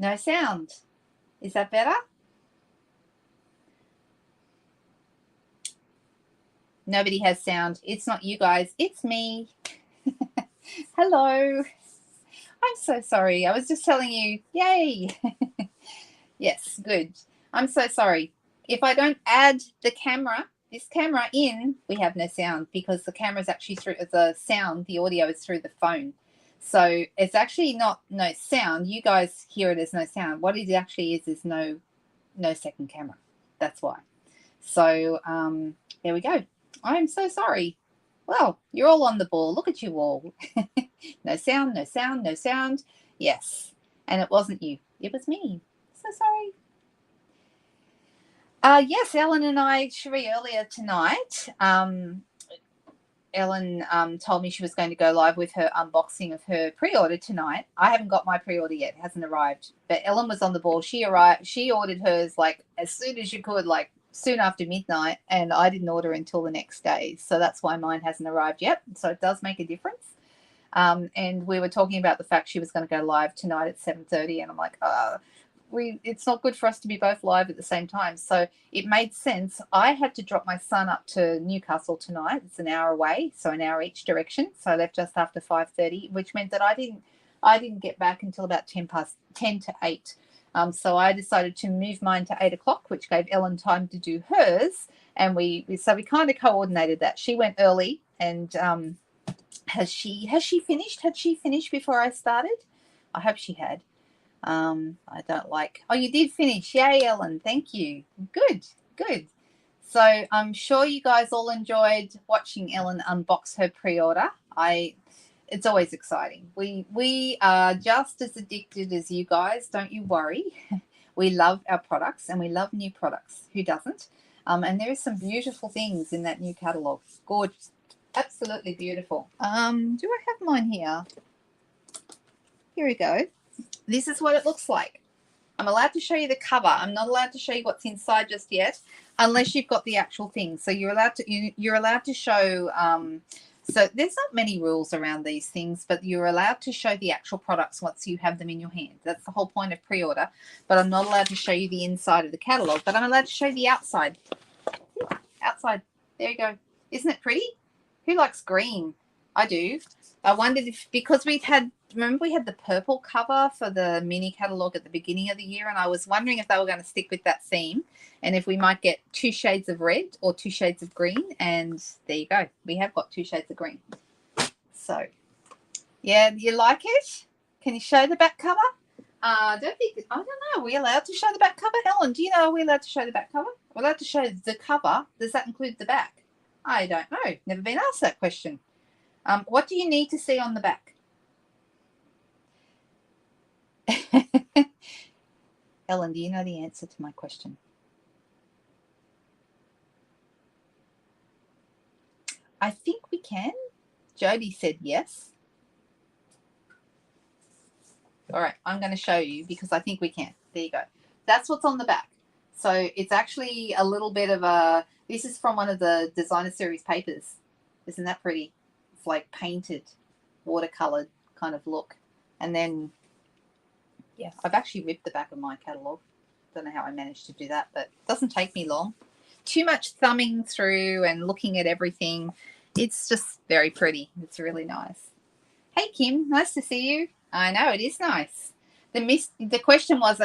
No sound. Is that better? Nobody has sound. It's not you guys. It's me. Hello. I'm so sorry. I was just telling you. Yay. Yes, good. I'm so sorry. If I don't add the camera, this camera in, we have no sound because the camera is actually through the sound. The audio is through the phone. So it's actually not no sound. You guys hear it as no sound. What it actually is no second camera. That's why. So there we go. I'm so sorry. Well, you're all on the ball. Look at you all. No sound, no sound, no sound. Yes. And it wasn't you. It was me. So sorry. Yes, Ellen and I, Cherie, earlier tonight, Ellen told me she was going to go live with her unboxing of her pre-order tonight. I haven't got my pre-order yet. It hasn't arrived. But Ellen was on the ball. She ordered hers like as soon as you could, like soon after midnight, and I didn't order until the next day. So that's why mine hasn't arrived yet. So it does make a difference. And we were talking about the fact she was going to go live tonight at 7:30, and I'm like, it's not good for us to be both live at the same time. So it made sense. I had to drop my son up to Newcastle tonight. It's an hour away, so an hour each direction. So I left just after 5:30, which meant that I didn't get back until about 10 to 8. So I decided to move mine to 8 o'clock, which gave Ellen time to do hers. And we kind of coordinated that. She went early, and has she finished? Had she finished before I started? I hope she had. I don't like. Oh, you did finish. Yay, Ellen. Thank you. Good. So I'm sure you guys all enjoyed watching Ellen unbox her pre-order. It's always exciting. We are just as addicted as you guys. Don't you worry. We love our products and we love new products. Who doesn't? And there is some beautiful things in that new catalog. Gorgeous. Absolutely beautiful. Do I have mine here? Here we go. This is what it looks like. I'm allowed to show you the cover. I'm not allowed to show you what's inside just yet, unless you've got the actual thing. So you're allowed to show. So there's not many rules around these things, but you're allowed to show the actual products once you have them in your hand. That's the whole point of pre-order. But I'm not allowed to show you the inside of the catalog. But I'm allowed to show you the outside. Outside. There you go. Isn't it pretty? Who likes green? I do. I wondered if, because remember we had the purple cover for the mini catalogue at the beginning of the year, and I was wondering if they were going to stick with that theme and if we might get 2 shades of red or 2 shades of green, and there you go. We have got 2 shades of green. So, yeah, do you like it? Can you show the back cover? I don't know. Are we allowed to show the back cover? Helen, do you know, are we allowed to show the back cover? We're allowed to show the cover. Does that include the back? I don't know. Never been asked that question. What do you need to see on the back? Ellen, do you know the answer to my question? I think we can. Jody said yes. All right, I'm going to show you because I think we can. There you go. That's what's on the back. So it's actually a little bit of a, this is from one of the designer series papers. Isn't that pretty? It's like painted, watercolored kind of look. And then, yeah, I've actually ripped the back of my catalogue. Don't know how I managed to do that, but it doesn't take me long. Too much thumbing through and looking at everything. It's just very pretty. It's really nice. Hey, Kim, nice to see you. I know, it is nice. The question was,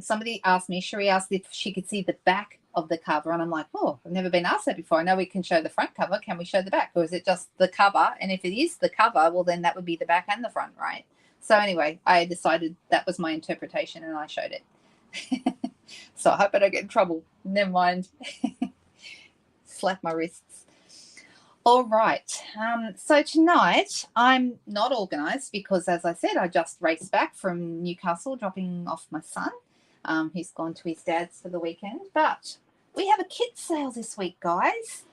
somebody asked me, Cherie asked if she could see the back of the cover, and I'm like, oh, I've never been asked that before. I know we can show the front cover. Can we show the back? Or is it just the cover? And if it is the cover, well, then that would be the back and the front, right? So anyway, I decided that was my interpretation, and I showed it. So I hope I don't get in trouble. Never mind. Slap my wrists. All right. So tonight I'm not organised because, as I said, I just raced back from Newcastle dropping off my son. He's gone to his dad's for the weekend. But we have a kit sale this week, guys.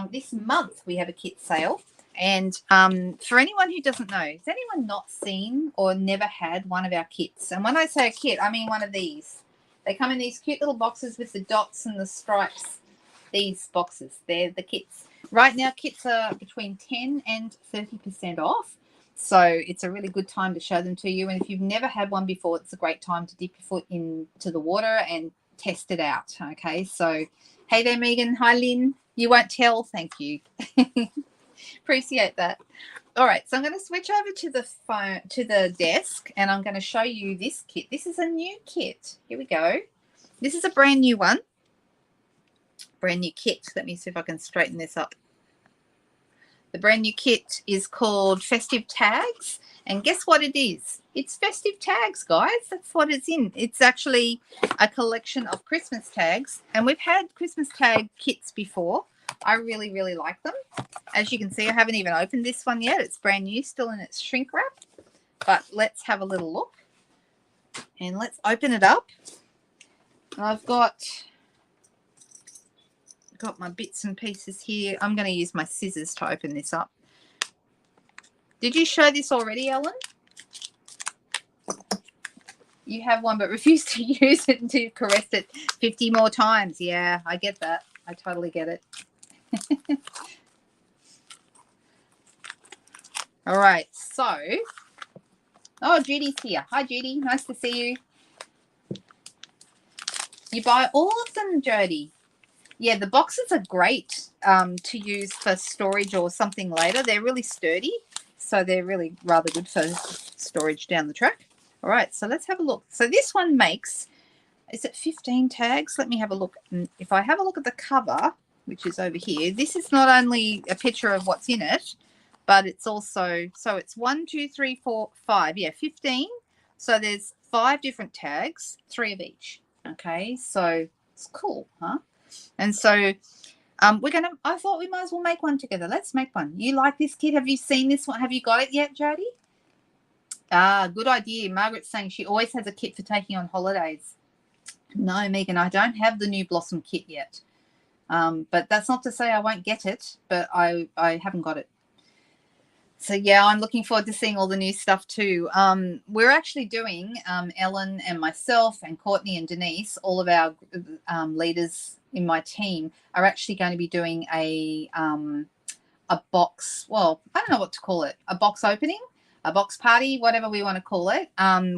This month we have a kit sale. And for anyone who doesn't know, has anyone not seen or never had one of our kits? And when I say a kit, I mean one of these. They come in these cute little boxes with the dots and the stripes. These boxes, they're the kits. Right now, kits are between 10 and 30% off. So it's a really good time to show them to you. And if you've never had one before, it's a great time to dip your foot into the water and test it out. Okay, so hey there, Megan. Hi, Lynn. You won't tell. Thank you. Appreciate that. All right, so I'm going to switch over to the phone, to the desk, and I'm going to show you this kit. This is a new kit. Here we go. This is a brand new one. Brand new kit. Let me see if I can straighten this up. The brand new kit is called Festive Tags. And guess what it is? It's festive tags, guys. That's what it's in. It's actually a collection of Christmas tags. And we've had Christmas tag kits before. I really, really like them. As you can see, I haven't even opened this one yet. It's brand new, still in its shrink wrap. But let's have a little look. And let's open it up. I've got my bits and pieces here. I'm going to use my scissors to open this up. Did you show this already, Ellen? You have one but refuse to use it and to caress it 50 more times. Yeah, I get that. I totally get it. All right, so, oh, Judy's here. Hi, Judy. Nice to see you. You buy all of them, Jody. Yeah, the boxes are great to use for storage or something later. They're really sturdy, so they're really rather good for storage down the track. All right, so let's have a look. So this one makes, is it 15 tags? Let me have a look. If I have a look at the cover, which is over here, this is not only a picture of what's in it, but it's also, so it's 1, 2, 3, 4, 5. Yeah, 15. So there's 5 different tags, 3 of each. Okay, so it's cool, huh? And so we're going to, I thought we might as well make one together. Let's make one. You like this kit? Have you seen this one? Have you got it yet, Jody? Ah, good idea. Margaret's saying she always has a kit for taking on holidays. No, Megan, I don't have the new Blossom kit yet. But that's not to say I won't get it, but I haven't got it. So, yeah, I'm looking forward to seeing all the new stuff too. We're actually doing, Ellen and myself and Courtney and Denise, all of our leaders in my team are actually going to be doing a box, well, I don't know what to call it, a box opening, a box party, whatever we want to call it,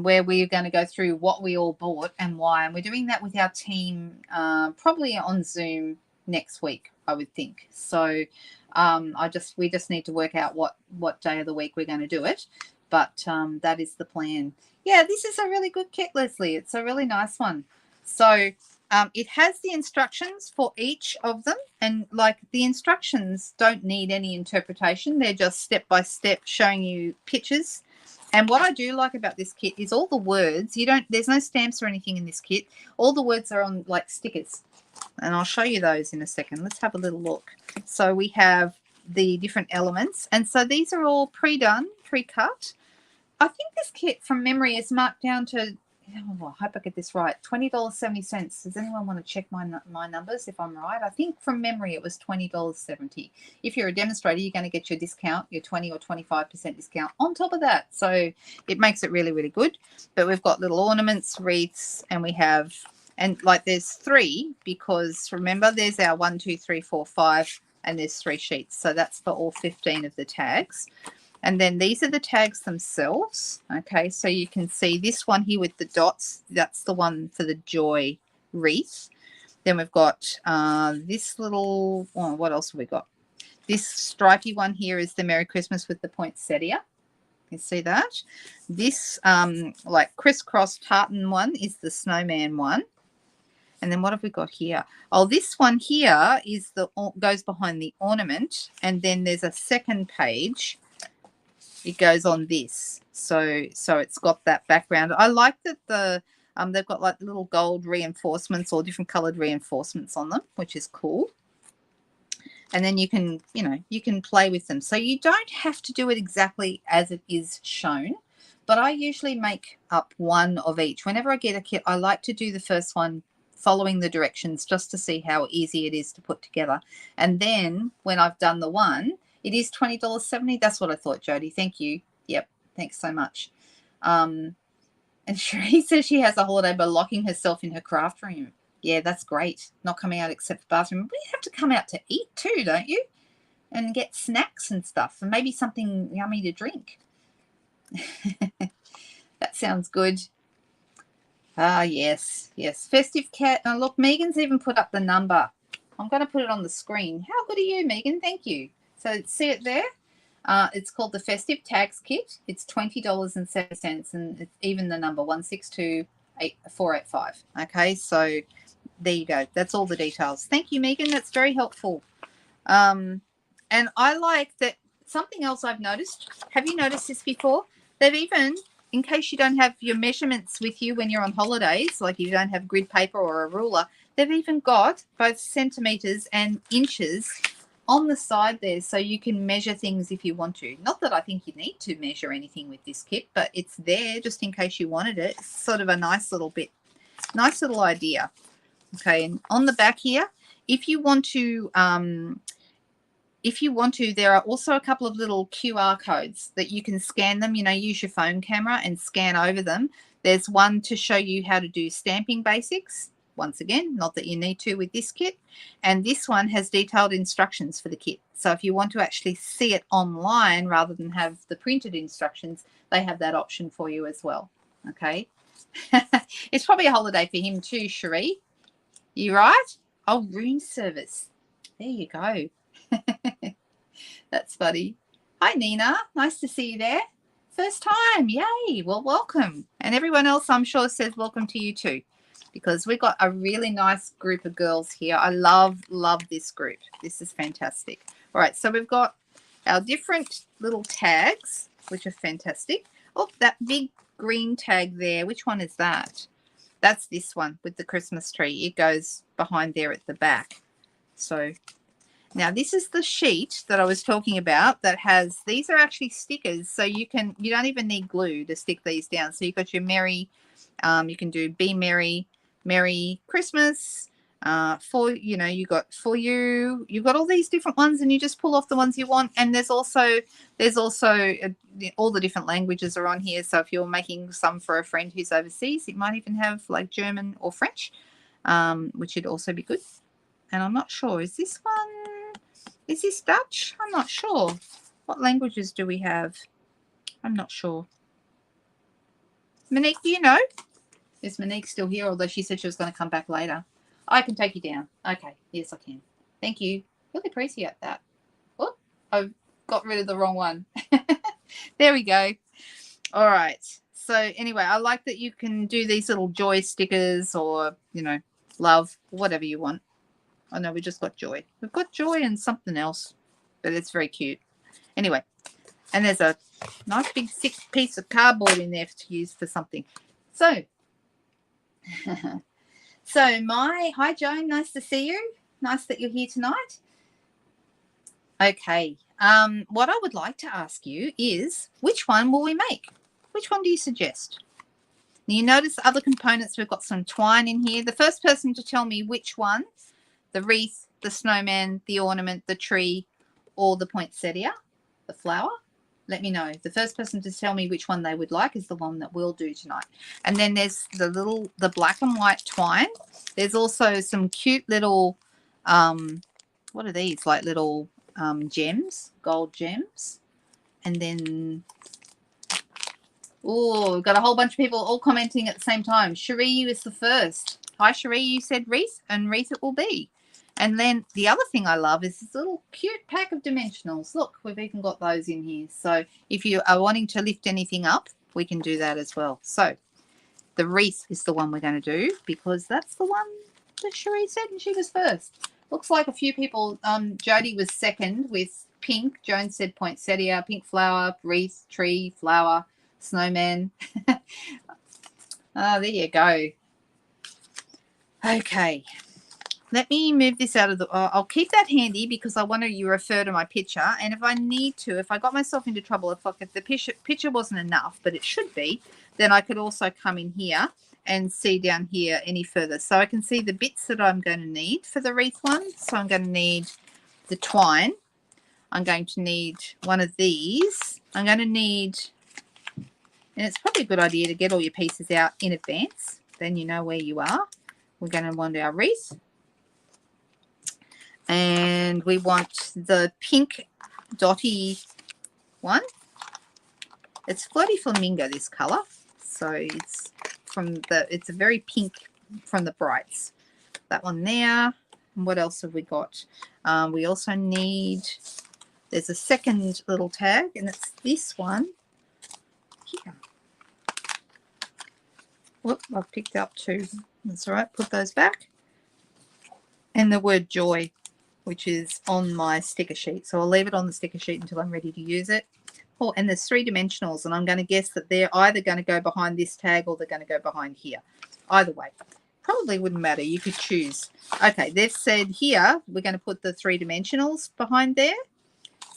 where we're going to go through what we all bought and why. And we're doing that with our team probably on Zoom next week, I would think. So we just need to work out what day of the week we're going to do it. But that is the plan. Yeah, this is a really good kit, Leslie. It's a really nice one. So it has the instructions for each of them. And like the instructions don't need any interpretation. They're just step by step showing you pictures. And what I do like about this kit is all the words, there's no stamps or anything in this kit. All the words are on like stickers. And I'll show you those in a second. Let's have a little look. So we have the different elements. And so these are all pre-done, pre-cut. I think this kit from memory is marked down to, oh, I hope I get this right, $20.70. Does anyone want to check my numbers if I'm right? I think from memory it was $20.70. If you're a demonstrator, you're going to get your discount, your 20 or 25% discount on top of that. So it makes it really, really good. But we've got little ornaments, wreaths, and we have, and like there's 3 because remember there's our 1, 2, 3, 4, 5, and there's 3 sheets. So that's for all 15 of the tags. And then these are the tags themselves. Okay, so you can see this one here with the dots. That's the one for the joy wreath. Then we've got this little, oh, what else have we got? This stripy one here is the Merry Christmas with the poinsettia. You see that? This like crisscross tartan one is the snowman one. And then what have we got here? Oh, this one here is goes behind the ornament. And then there's a second page. It goes on this. So it's got that background. I like that they've got like little gold reinforcements or different colored reinforcements on them, which is cool. And then you can play with them. So you don't have to do it exactly as it is shown, but I usually make up one of each. Whenever I get a kit, I like to do the first one following the directions just to see how easy it is to put together. And then when I've done the one, it is $20.70. That's what I thought, Jody. Thank you. Yep. Thanks so much. And Cherie says she has a holiday by locking herself in her craft room. Yeah, that's great. Not coming out except the bathroom. But you have to come out to eat too, don't you? And get snacks and stuff and maybe something yummy to drink. That sounds good. Ah, yes, yes. Festive cat. Oh, look, Megan's even put up the number. I'm going to put it on the screen. How good are you, Megan? Thank you. So see it there? It's called the Festive Tags Kit. It's $20.07, and it's even the number 1628485. Okay, so there you go. That's all the details. Thank you, Megan. That's very helpful. And I like that. Something else I've noticed. Have you noticed this before? They've even, in case you don't have your measurements with you when you're on holidays, like you don't have grid paper or a ruler, they've even got both centimeters and inches on the side there, so you can measure things if you want to. Not that I think you need to measure anything with this kit, but it's there just in case you wanted it. It's sort of a nice little idea. Okay, and on the back here, if you want to, there are also a couple of little QR codes that you can scan them. Use your phone camera and scan over them. There's one to show you how to do stamping basics. Once again, not that you need to with this kit. And this one has detailed instructions for the kit. So if you want to actually see it online rather than have the printed instructions, they have that option for you as well. Okay. It's probably a holiday for him too, Cherie. You right? Oh, room service. There you go. That's funny. Hi, Nina. Nice to see you there. First time. Yay. Well, welcome. And everyone else, I'm sure, says welcome to you too, because we've got a really nice group of girls here. I love this group. This is fantastic. All right, so we've got our different little tags, which are fantastic. Oh, that big green tag there. Which one is that? That's this one with the Christmas tree. It goes behind there at the back. So now this is the sheet that I was talking about that has, these are actually stickers. So you don't even need glue to stick these down. So you've got your Merry, you can do Be Merry, Merry Christmas, you've got all these different ones, and you just pull off the ones you want. And there's also all the different languages are on here. So if you're making some for a friend who's overseas, it might even have like German or French, which would also be good. And I'm not sure, is this Dutch? I'm not sure. What languages do we have? I'm not sure. Monique, do you know? Is Monique still here? Although she said she was going to come back later. I can take you down. Okay. Yes, I can. Thank you. Really appreciate that. Oh, I've got rid of the wrong one. There we go. All right. So anyway, I like that you can do these little joy stickers or, love, whatever you want. Oh, no, we just got joy. We've got joy and something else, but it's very cute. Anyway, and there's a nice big thick piece of cardboard in there to use for something. So, hi, Joan. Nice to see you. Nice that you're here tonight. Okay. What I would like to ask you is, which one will we make? Which one do you suggest? Now, you notice other components. We've got some twine in here. The first person to tell me which one, the wreath, the snowman, the ornament, the tree, or the poinsettia, the flower, let me know. The first person to tell me which one they would like is the one that we'll do tonight. And then there's the black and white twine. There's also some cute little, what are these? Like little gems, gold gems. And then, oh, we've got a whole bunch of people all commenting at the same time. Cherie is the first. Hi, Cherie. You said wreath, and wreath it will be. And then the other thing I love is this little cute pack of dimensionals. Look, we've even got those in here. So if you are wanting to lift anything up, we can do that as well. So the wreath is the one we're going to do because that's the one that Cherie said, and she was first. Looks like a few people. Jody was second with pink. Joan said poinsettia, pink flower, wreath, tree, flower, snowman. There you go. Okay. Let me move this out of the, I'll keep that handy because I want you to refer to my picture. And if I need to, if I got myself into trouble, if the picture wasn't enough, but it should be, then I could also come in here and see down here any further. So I can see the bits that I'm going to need for the wreath one. So I'm going to need the twine. I'm going to need one of these. I'm going to need, and it's probably a good idea to get all your pieces out in advance. Then you know where you are. We're going to want our wreath. And we want the pink dotty one. It's Floaty Flamingo, this color. So it's a very pink from the brights. That one there. And what else have we got? We also need, there's a second little tag, and it's this one here. Whoop, I've picked up two. That's all right, put those back. And the word joy, which is on my sticker sheet. So I'll leave it on the sticker sheet until I'm ready to use it. Oh, and there's 3 dimensionals, and I'm going to guess that they're either going to go behind this tag or they're going to go behind here. Either way. Probably wouldn't matter. You could choose. Okay, they've said here we're going to put the 3 dimensionals behind there.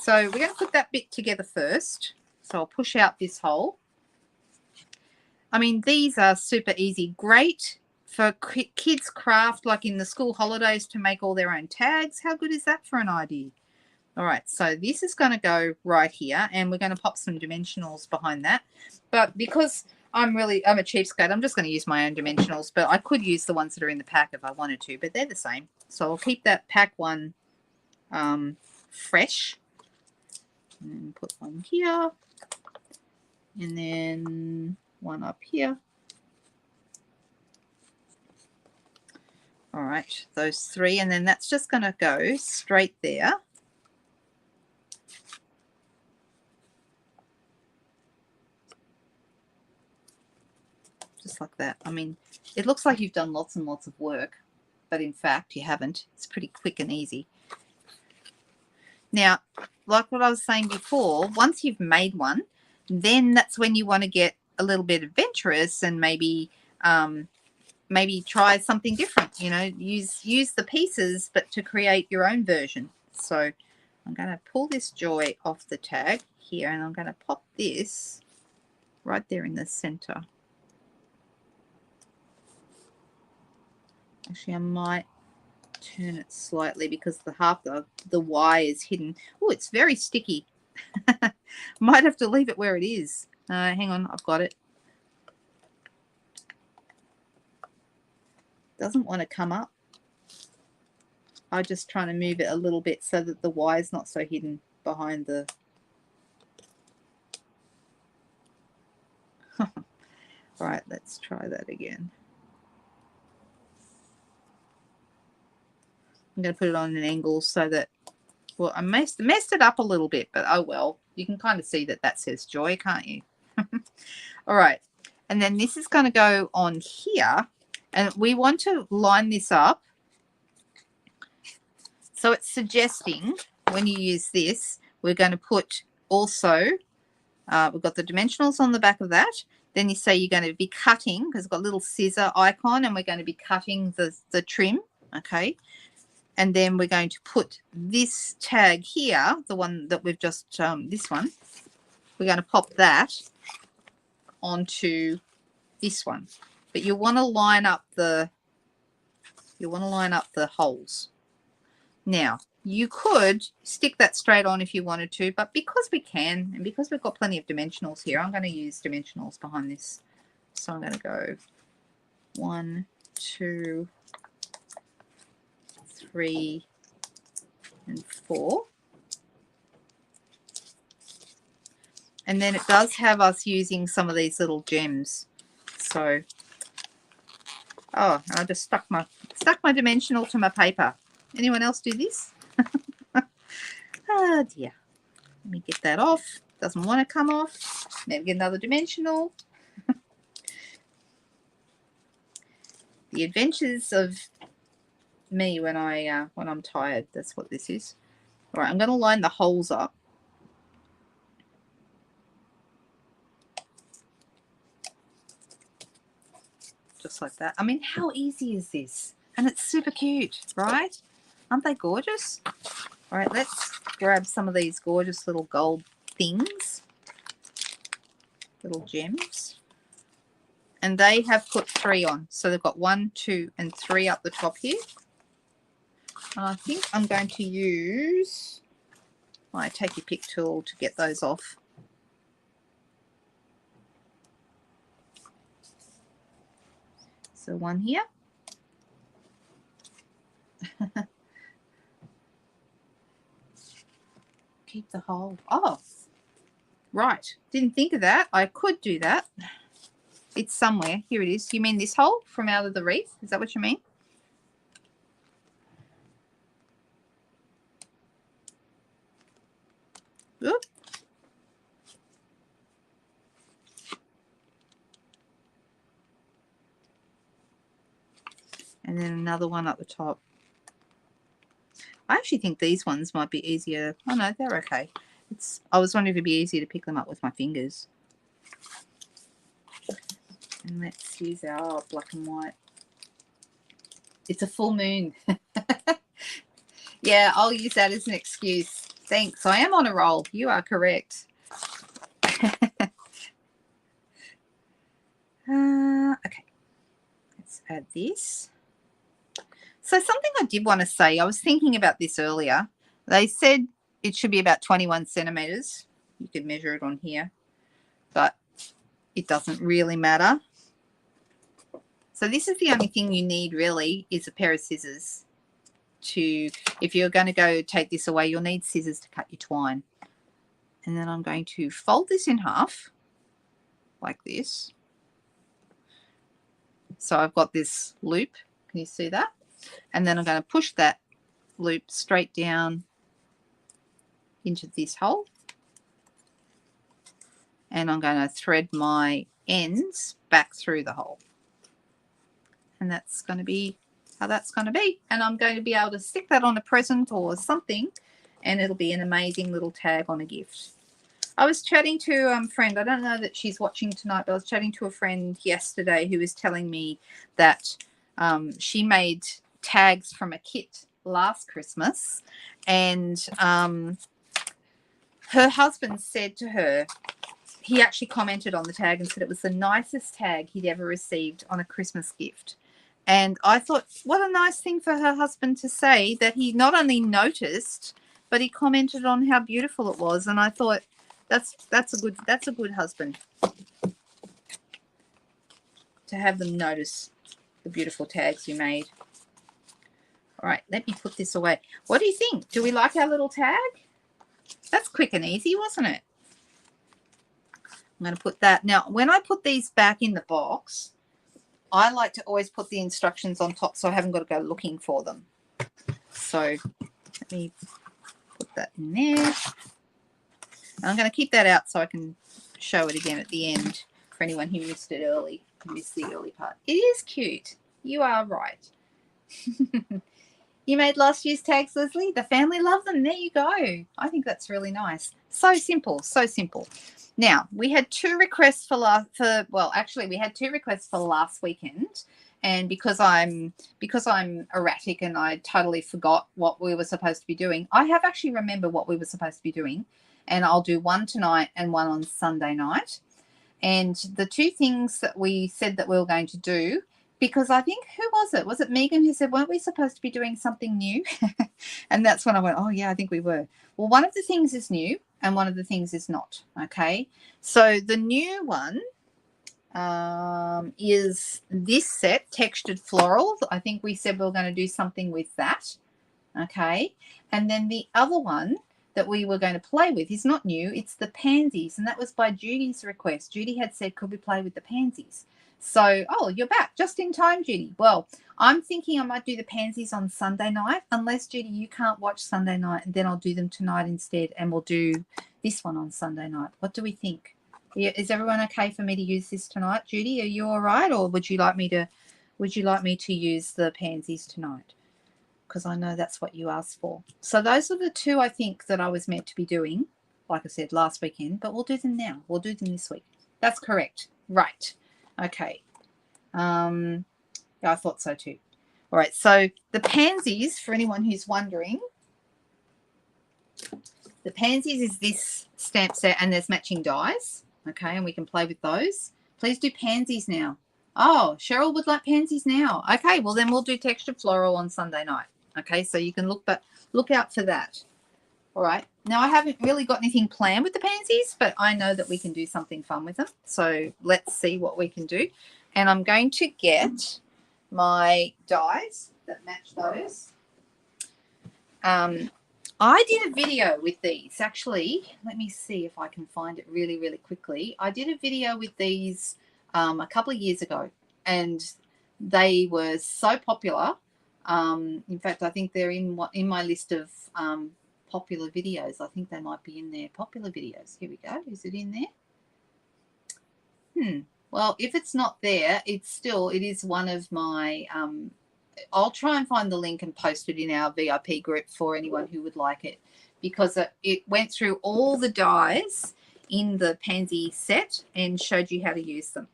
So we're going to put that bit together first. So I'll push out this hole. I mean, these are super easy. Great for kids' craft, like in the school holidays, to make all their own tags. How good is that for an idea? All right, so this is going to go right here, and we're going to pop some dimensionals behind that. But because I'm a cheapskate, I'm just going to use my own dimensionals, but I could use the ones that are in the pack if I wanted to, but they're the same. So I'll keep that pack one fresh. And put one here, and then one up here. All right, those 3, and then that's just going to go straight there. Just like that. I mean, it looks like you've done lots and lots of work, but in fact you haven't. It's pretty quick and easy. Now, like what I was saying before, once you've made one, then that's when you want to get a little bit adventurous and maybe try something different. You know, use the pieces, but to create your own version. So I'm going to pull this joy off the tag here, and I'm going to pop this right there in the center. Actually, I might turn it slightly because the Y is hidden. Oh, it's very sticky. Might have to leave it where it is. Hang on, I've got it. Doesn't want to come up. I'm just trying to move it a little bit so that the Y is not so hidden behind the... All right, let's try that again. I'm going to put it on an angle so that, well, I messed it up a little bit, but oh well. You can kind of see that says joy, can't you? All right. And then this is going to go on here, and we want to line this up. So it's suggesting when you use this, we're going to put also, we've got the dimensionals on the back of that. Then you say you're going to be cutting, because it's got a little scissor icon, and we're going to be cutting the trim, okay? And then we're going to put this tag here, the one that we've just, this one, we're going to pop that onto this one. But you want to line up the holes. Now, you could stick that straight on if you wanted to, but because we can, and because we've got plenty of dimensionals here, I'm going to use dimensionals behind this. So I'm going to go 1, 2, 3, and 4. And then it does have us using some of these little gems. So, oh, I just stuck my dimensional to my paper. Anyone else do this? Oh dear. Let me get that off. Doesn't want to come off. Maybe get another dimensional. The adventures of me when I'm tired. That's what this is. All right, I'm going to line the holes up. Just like that. I mean, how easy is this? And it's super cute, right? Aren't they gorgeous? All right, let's grab some of these gorgeous little gold things. Little gems. And they have put 3 on. So they've got 1, 2, and 3 up the top here. And I think I'm going to use my take your pick tool to get those off. So 1 here. Keep the hole. Oh, Right. Didn't think of that. I could do that. It's somewhere. Here it is. You mean this hole from out of the wreath? Is that what you mean? Oop. And then another one up the top. I actually think these ones might be easier. Oh, no, they're okay. I was wondering if it'd be easier to pick them up with my fingers. And let's use our black and white. It's a full moon. Yeah, I'll use that as an excuse. Thanks. I am on a roll. You are correct. Okay. Let's add this. So something I did want to say, I was thinking about this earlier. They said it should be about 21 centimeters. You could measure it on here, but it doesn't really matter. So this is the only thing you need really is a pair of scissors. If you're going to go take this away, you'll need scissors to cut your twine. And then I'm going to fold this in half like this. So I've got this loop. Can you see that? And then I'm going to push that loop straight down into this hole. And I'm going to thread my ends back through the hole. And that's going to be how that's going to be. And I'm going to be able to stick that on a present or something, and it'll be an amazing little tag on a gift. I was chatting to a friend. I don't know that she's watching tonight, but I was chatting to a friend yesterday who was telling me that she made tags from a kit last Christmas, and her husband said to her, he actually commented on the tag and said it was the nicest tag he'd ever received on a Christmas gift. And I thought, what a nice thing for her husband to say, that he not only noticed, but he commented on how beautiful it was. And I thought, that's a good husband, to have them notice the beautiful tags you made. All right, let me put this away. What do you think? Do we like our little tag? That's quick and easy, wasn't it? I'm going to put that. Now, when I put these back in the box, I like to always put the instructions on top so I haven't got to go looking for them. So let me put that in there. And I'm going to keep that out so I can show it again at the end for anyone who missed it early, who missed the early part. It is cute. You are right. You made last year's tags, Leslie? The family love them. There you go. I think that's really nice. So simple, so simple. Now, we had two requests we had two requests for last weekend, and because I'm erratic and I totally forgot what we were supposed to be doing, I have actually remembered what we were supposed to be doing, and I'll do one tonight and one on Sunday night. And the two things that we said that we were going to do, because I think, who was it? Was it Megan who said, weren't we supposed to be doing something new? And that's when I went, oh, yeah, I think we were. Well, one of the things is new and one of the things is not, okay? So the new one is this set, Textured Floral. I think we said we were going to do something with that, okay? And then the other one that we were going to play with is not new. It's the pansies, and that was by Judy's request. Judy had said, could we play with the pansies? So, oh, you're back just in time, Judy. Well, I'm thinking I might do the pansies on Sunday night, unless, Judy, you can't watch Sunday night, and then I'll do them tonight instead, and we'll do this one on Sunday night. What do we think? Is everyone okay for me to use this tonight? Judy, are you all right, or would you like me to use the pansies tonight? Because I know that's what you asked for. So those are the two I think that I was meant to be doing, like I said, last weekend, but we'll do them now. We'll do them this week. That's correct. Right. Okay. Yeah, I thought so too. All right, so the pansies, for anyone who's wondering, the pansies is this stamp set, and there's matching dies, okay, and we can play with those. Please do pansies now. Oh, Cheryl would like pansies now. Okay, well then we'll do Textured Floral on Sunday night. Okay, so you can look out for that. All right. Now, I haven't really got anything planned with the pansies, but I know that we can do something fun with them. So let's see what we can do. And I'm going to get my dies that match those. I did a video with these. Actually, let me see if I can find it really, really quickly. I did a video with these a couple of years ago, and they were so popular. In fact, I think they're in my list of popular videos. I think they might be in there. Popular videos. Here we go. Is it in there? Well, if it's not there, it is one of my I'll try and find the link and post it in our VIP group for anyone who would like it, because it went through all the dies in the Pansy set and showed you how to use them.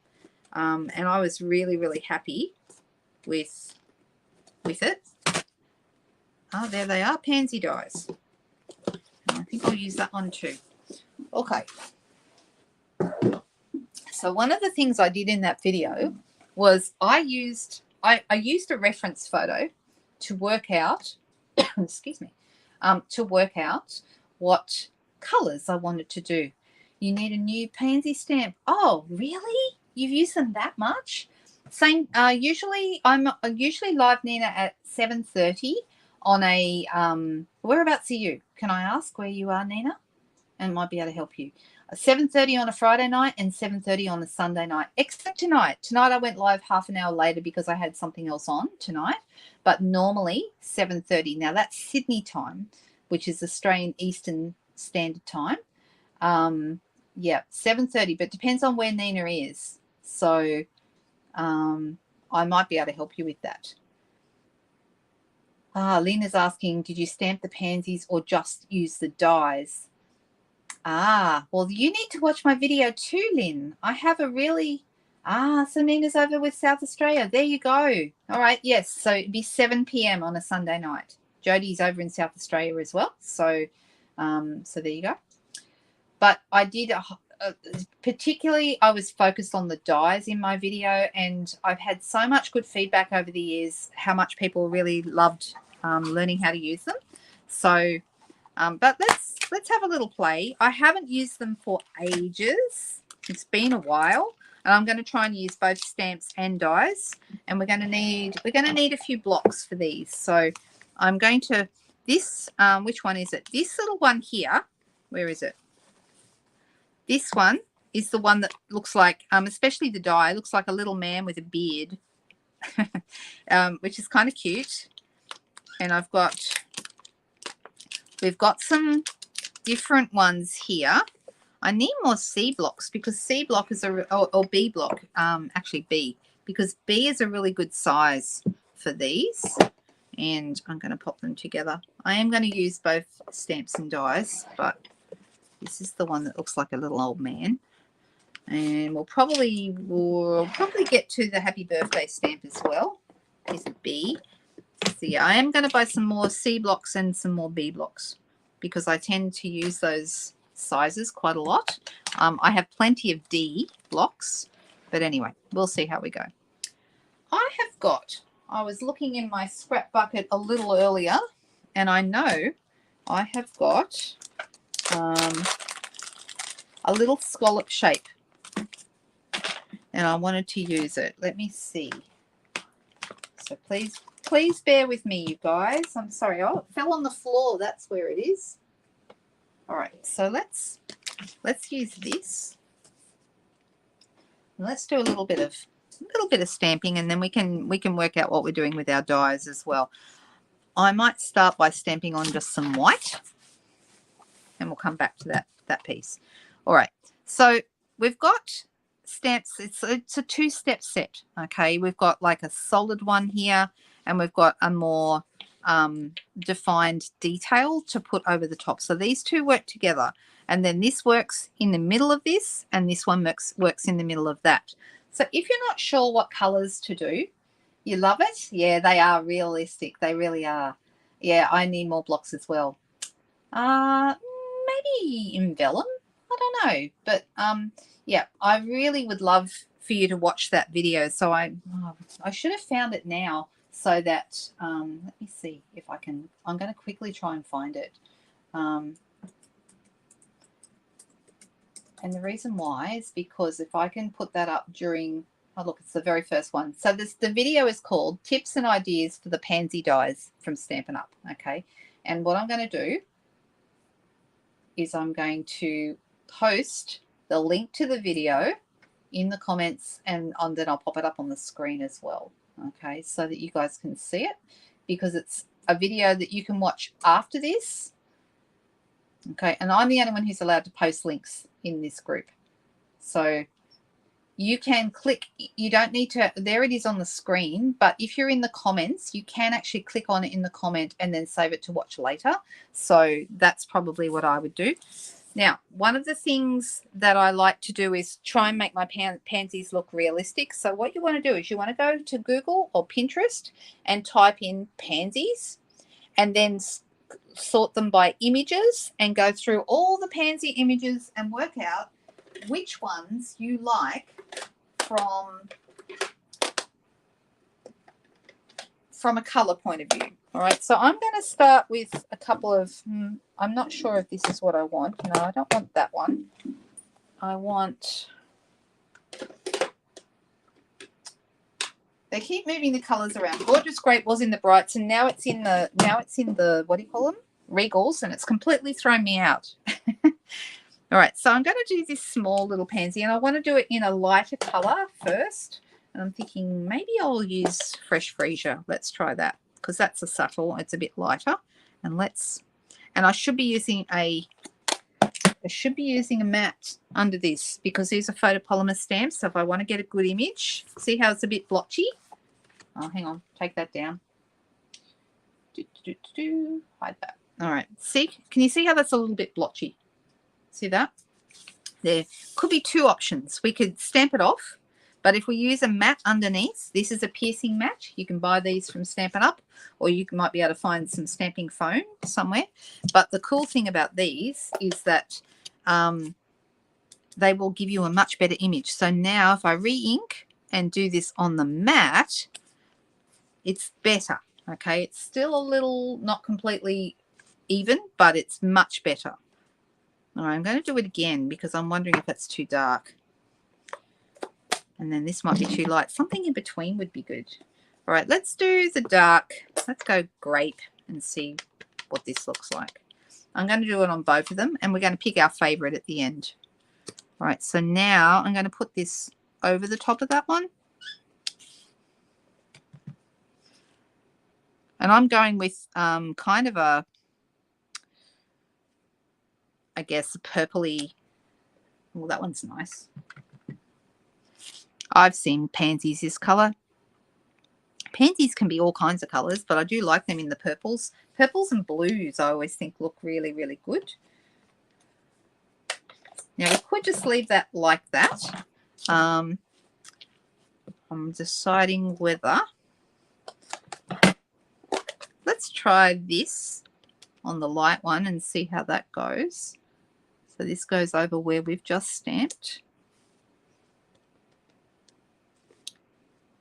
And I was really, really happy with it. Oh, there they are, Pansy dies. And I think I'll use that one too. Okay. So one of the things I did in that video was I used a reference photo to work out, excuse me, to work out what colors I wanted to do. You need a new Pansy stamp. Oh, really? You've used them that much? Same. Usually live, Nina, at 7:30 on a whereabouts are you? Can I ask where you are, Nina? And might be able to help you. 7:30 on a Friday night and 7:30 on a Sunday night, except tonight. Tonight I went live half an hour later because I had something else on tonight, but normally 7:30. Now that's Sydney time, which is Australian Eastern Standard Time. Yeah, 7:30, but depends on where Nina is. So I might be able to help you with that. Lena's asking, did you stamp the pansies or just use the dies? Well, you need to watch my video too, Lynn. I have a really... so Nina's over with South Australia. There you go. All right, yes. So it'd be 7 p.m. on a Sunday night. Jodie's over in South Australia as well. So so there you go. But I did... particularly, I was focused on the dies in my video, and I've had so much good feedback over the years how much people really loved learning how to use them. So... but let's have a little play. I haven't used them for ages. It's been a while, and I'm going to try and use both stamps and dies. And we're going to need a few blocks for these. So I'm going to which one is it? This little one here. Where is it? This one is the one that looks like, especially the die, looks like a little man with a beard, which is kind of cute. And we've got some different ones here. I need more C blocks because C block is or B block, actually B, because B is a really good size for these. And I'm going to pop them together. I am going to use both stamps and dies, but this is the one that looks like a little old man. And we'll probably get to the happy birthday stamp as well. Here's a B. So yeah, I am going to buy some more C blocks and some more B blocks because I tend to use those sizes quite a lot. I have plenty of D blocks, but anyway, we'll see how we go. I was looking in my scrap bucket a little earlier, and I know I have got a little scallop shape, and I wanted to use it. Let me see. So please bear with me, you guys. I'm sorry. Oh, it fell on the floor. That's where it is. All right. So let's use this. And let's do a little bit of stamping, and then we can work out what we're doing with our dies as well. I might start by stamping on just some white, and we'll come back to that piece. All right. So we've got stamps. It's a two-step set. Okay. We've got like a solid one here, and we've got a more defined detail to put over the top. So these two work together, and then this works in the middle of this, and this one works in the middle of that. So if you're not sure what colors to do, you love it. Yeah, they are realistic. They really are. Yeah, I need more blocks as well. Maybe in vellum. I don't know. But yeah, I really would love for you to watch that video. So I should have found it now so that let me see if I can. I'm going to quickly try and find it. And the reason why is because if I can put that up during, oh look, it's the very first one. So the video is called Tips and Ideas for the Pansy Dies from Stampin' Up. Okay. And what I'm going to do is I'm going to post the link to the video in the comments, and then I'll pop it up on the screen as well. Okay, so that you guys can see it, because it's a video that you can watch after this. Okay, and I'm the only one who's allowed to post links in this group. So you can click, you don't need to, there it is on the screen, but if you're in the comments, you can actually click on it in the comment and then save it to watch later. So that's probably what I would do. Now, one of the things that I like to do is try and make my pansies look realistic. So what you want to do is you want to go to Google or Pinterest and type in pansies, and then sort them by images and go through all the pansy images and work out which ones you like from a color point of view. All right, so I'm going to start with a couple of, I'm not sure if this is what I want. No, I don't want that one. I want, they keep moving the colors around. Gorgeous Grape was in the brights, and now it's in the, what do you call them? Regals, and it's completely thrown me out. All right, so I'm going to do this small little pansy, and I want to do it in a lighter color first. And I'm thinking maybe I'll use Fresh Freesia. Let's try that, because that's a subtle, it's a bit lighter. And I should be using a matte under this, because these are photopolymer stamps. So if I want to get a good image, see how it's a bit blotchy? Oh, hang on, take that down. Hide that. All right, see, can you see how that's a little bit blotchy? See that? There could be two options. We could stamp it off, but if we use a matte underneath, this is a piercing matte. You can buy these from Stampin' Up, or you might be able to find some stamping foam somewhere. But the cool thing about these is that they will give you a much better image. So now if I re-ink and do this on the matte, it's better. Okay, it's still a little not completely even, but it's much better. All right, I'm going to do it again because I'm wondering if it's too dark. And then this might be too light. Something in between would be good. All right, let's do the dark. Let's go grape and see what this looks like. I'm going to do it on both of them, and we're going to pick our favorite at the end. All right, so now I'm going to put this over the top of that one. And I'm going with kind of a, I guess, purpley. Well, that one's nice. I've seen pansies this color. Pansies can be all kinds of colors, but I do like them in the purples. Purples and blues I always think look really, really good. Now, we could just leave that like that. I'm deciding whether. Let's try this on the light one and see how that goes. So this goes over where we've just stamped.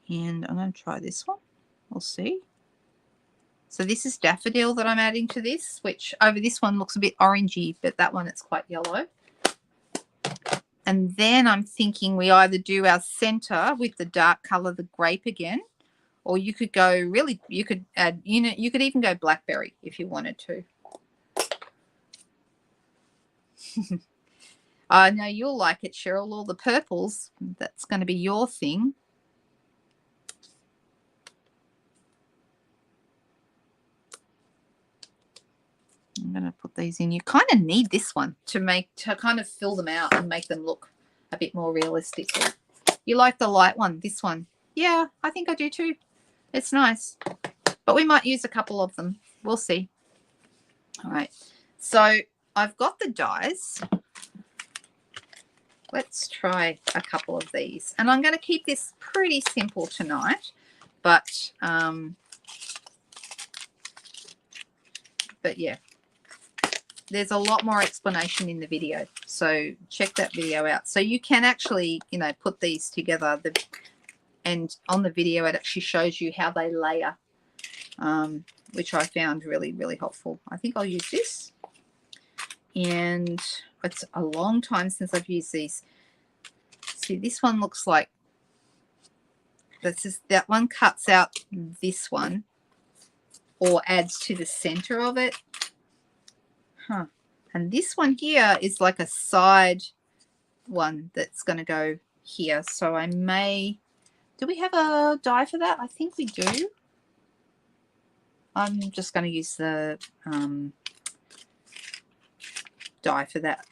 And I'm going to try this one. We'll see. So this is daffodil that I'm adding to this, which over this one looks a bit orangey, but that one it's quite yellow. And then I'm thinking we either do our center with the dark color, the grape again, or you could go really, you could add, you know, you could even go blackberry if you wanted to. I know you'll like it, Cheryl. All the purples, that's going to be your thing. I'm going to put these in. You kind of need this one to kind of fill them out and make them look a bit more realistic. You like the light one, this one? Yeah, I think I do too. It's nice, but we might use a couple of them. We'll see. All right, so I've got the dies. Let's try a couple of these, and I'm going to keep this pretty simple tonight, but yeah, there's a lot more explanation in the video, so check that video out. So you can actually, you know, put these together. And on the video, it actually shows you how they layer, which I found really, really helpful. I think I'll use this. And it's a long time since I've used these. See, this one looks like, that one cuts out this one or adds to the center of it. Huh. And this one here is like a side one that's going to go here. So I may, do we have a die for that? I think we do. I'm just going to use the die for that.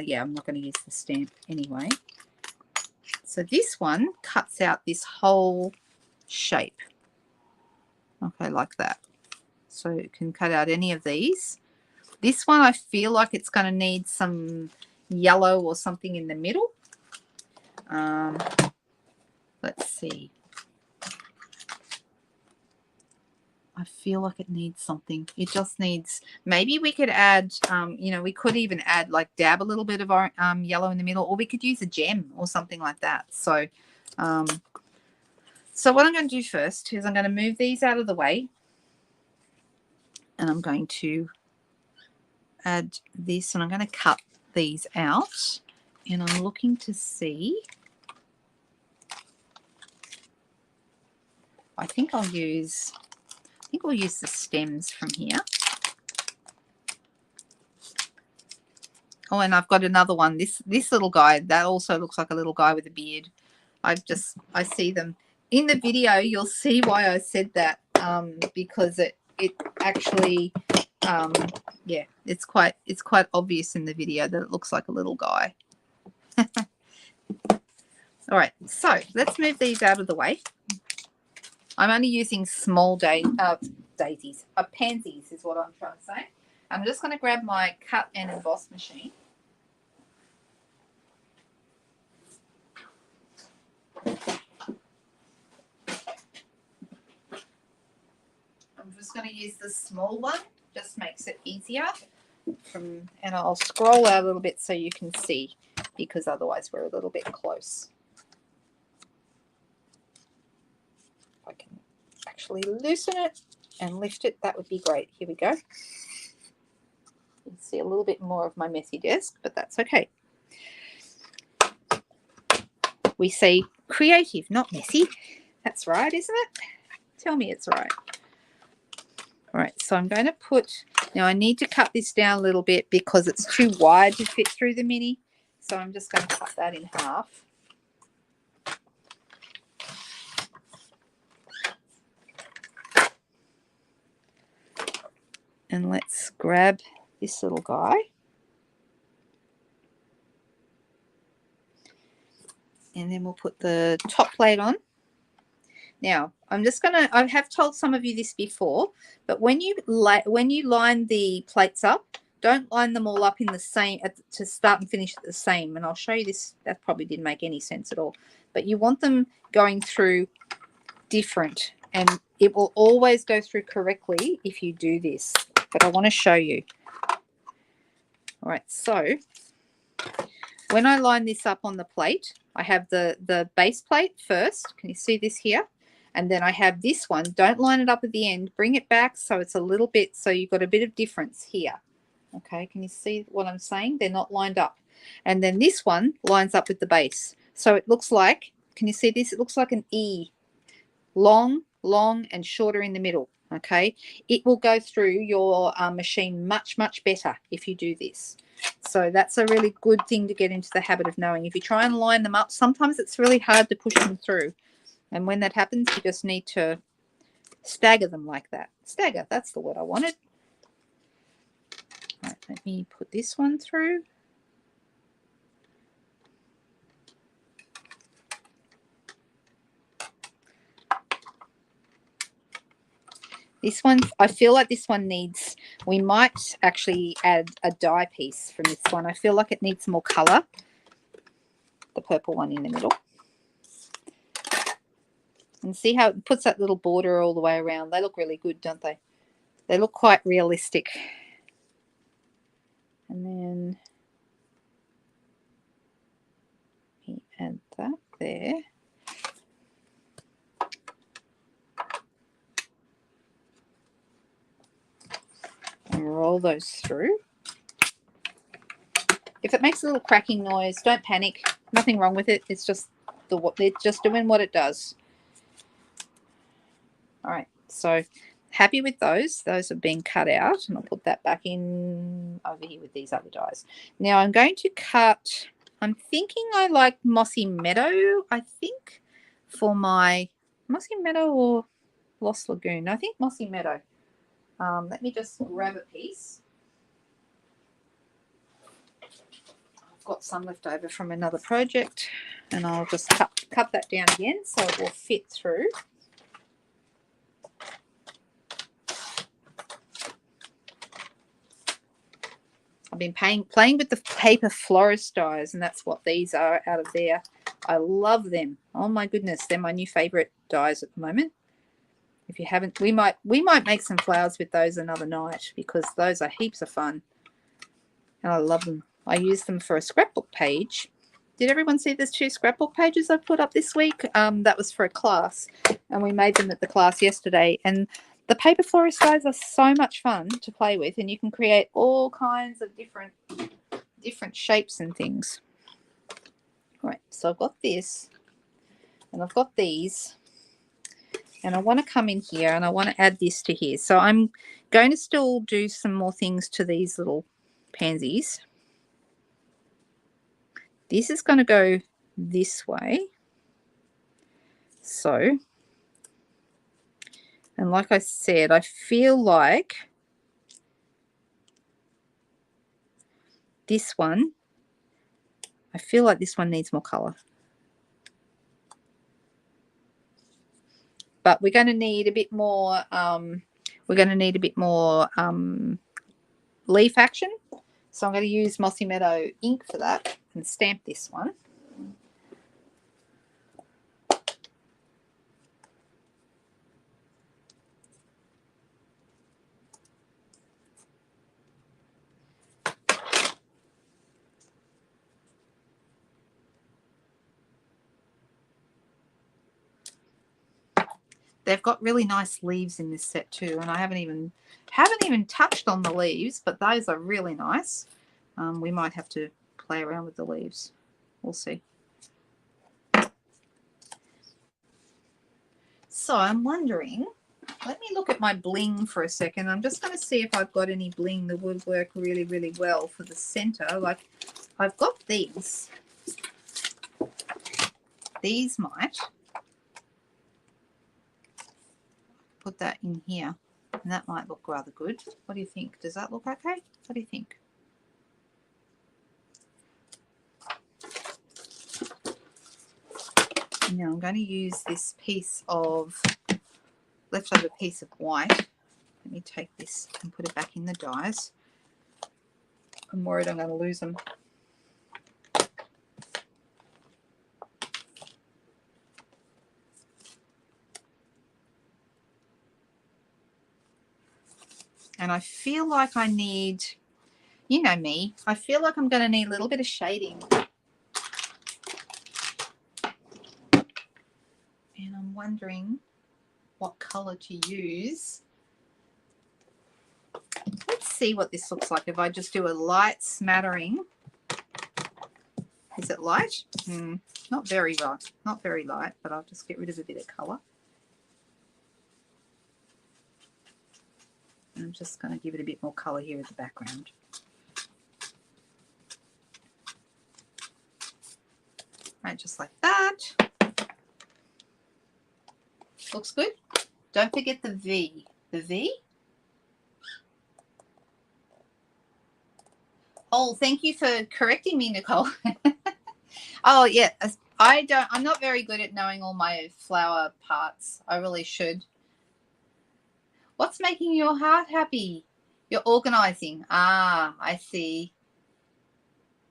Yeah, I'm not going to use the stamp anyway. So this one cuts out this whole shape. Okay, like that. So it can cut out any of these. This one I feel like it's going to need some yellow or something in the middle. Let's see. I feel like it needs something. It just needs, maybe we could add, you know, we could even add, like, dab a little bit of our yellow in the middle, or we could use a gem or something like that. So, so what I'm going to do first is I'm going to move these out of the way, and I'm going to add this, and I'm going to cut these out, and I'm looking to see. I think we'll use the stems from here. Oh, and I've got another one. This little guy, that also looks like a little guy with a beard. I see them in the video. You'll see why I said that, because it actually, yeah, it's quite obvious in the video that it looks like a little guy. All right, so let's move these out of the way. I'm only using small daisies. Pansies is what I'm trying to say. I'm just going to grab my cut and emboss machine. I'm just going to use the small one. Just makes it easier. And I'll scroll out a little bit so you can see, because otherwise we're a little bit close. If I can actually loosen it and lift it, that would be great. Here we go. You can see a little bit more of my messy desk, but that's okay. We say creative, not messy. That's right, isn't it? Tell me it's right. All right, so I'm going to put, now I need to cut this down a little bit because it's too wide to fit through the mini. So I'm just going to cut that in half. And let's grab this little guy. And then we'll put the top plate on. Now, I'm just going to, I have told some of you this before, but when you line the plates up, don't line them all up in the same, to start and finish at the same. And I'll show you this. That probably didn't make any sense at all. But you want them going through different. And it will always go through correctly if you do this. But I want to show you. All right, so when I line this up on the plate, I have the base plate first. Can you see this here? And then I have this one. Don't line it up at the end. Bring it back so it's a little bit, so you've got a bit of difference here. Okay, can you see what I'm saying? They're not lined up. And then this one lines up with the base. So it looks like, can you see this? It looks like an E. Long, and shorter in the middle. Okay, it will go through your machine much better if you do this. So that's a really good thing to get into the habit of knowing. If you try and line them up, sometimes it's really hard to push them through. And when that happens, you just need to stagger them like that. Stagger, that's the word I wanted. All right, let me put this one through. This one, I feel like this one needs, we might actually add a die piece from this one. I feel like it needs more color. The purple one in the middle. And see how it puts that little border all the way around. They look really good, don't they? They look quite realistic. And then we add that there. And roll those through. If it makes a little cracking noise, don't panic. Nothing wrong with it. It's just they're just doing what it does. All right. So happy with those. Those have been cut out, and I'll put that back in over here with these other dies. Now I'm going to cut, I'm thinking I like Mossy Meadow, I think, for my Mossy Meadow or Lost Lagoon. I think Mossy Meadow. Let me just grab a piece. I've got some left over from another project, and I'll just cut that down again so it will fit through. I've been playing with the paper florist dies, and that's what these are out of there. I love them. Oh my goodness, they're my new favorite dies at the moment. If you haven't, we might make some flowers with those another night, because those are heaps of fun, and I love them. I use them for a scrapbook page. Did everyone see there's 2 scrapbook pages I put up this week? That was for a class, and we made them at the class yesterday. And the paper florist dies are so much fun to play with, and you can create all kinds of different shapes and things. All right, so I've got this, and I've got these, and I want to come in here, and I want to add this to here. So I'm going to still do some more things to these little pansies. This is going to go this way. So, and like I said, I feel like this one needs more color. But we're going to need a bit more, leaf action. So I'm going to use Mossy Meadow ink for that and stamp this one. They've got really nice leaves in this set too, and I haven't even touched on the leaves, but those are really nice. We might have to play around with the leaves. We'll see. So I'm wondering, let me look at my bling for a second. I'm just going to see if I've got any bling that would work really, really well for the center. Like, I've got these. These might. Put that in here, and that might look rather good. What do you think? Does that look okay? What do you think? Now I'm going to use this leftover piece of white. Let me take this and put it back in the dies. I'm worried I'm going to lose them. And I feel like I need, you know me, I feel like I'm going to need a little bit of shading. And I'm wondering what color to use. Let's see what this looks like if I just do a light smattering. Is it light? Not very light. Not very light, but I'll just get rid of a bit of color. I'm just going to give it a bit more color here at the background. Right, just like that. Looks good. Don't forget the V. The V. Oh, thank you for correcting me, Nicole. Oh, yeah. I'm not very good at knowing all my flower parts. I really should. What's making your heart happy? You're organizing. Ah, I see.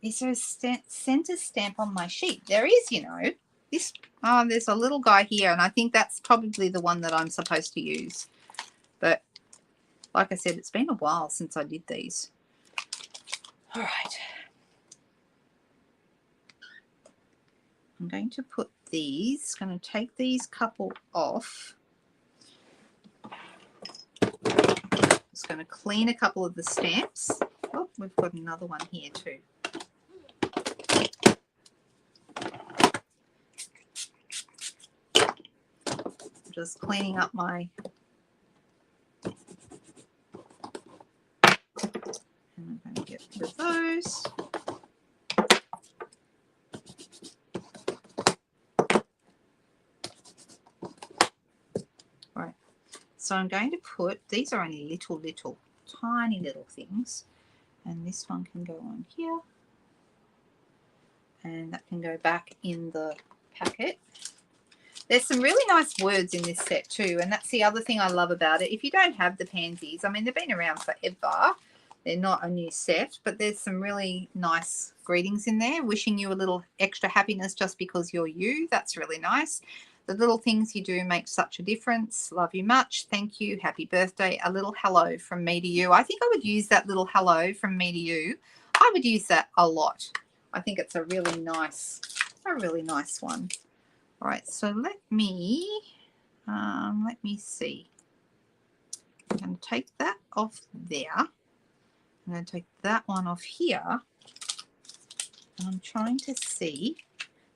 Is there a center stamp on my sheet? There is, you know. There's a little guy here, and I think that's probably the one that I'm supposed to use. But like I said, it's been a while since I did these. All right. I'm going to put these, going to take these couple off. Just going to clean a couple of the stamps. Oh, we've got another one here too. Just cleaning up my those. Right, so I'm going to put, these are only little, tiny little things. And this one can go on here. And that can go back in the packet. There's some really nice words in this set too, and that's the other thing I love about it. If you don't have the pansies, I mean, they've been around forever. They're not a new set, but there's some really nice greetings in there. Wishing you a little extra happiness just because you're you. That's really nice. The little things you do make such a difference. Love you much. Thank you. Happy birthday. A little hello from me to you. I think I would use that little hello from me to you. I would use that a lot. I think it's a really nice one. All right, so let me see. I'm going to take that off there. I'm going to take that one off here. And I'm trying to see.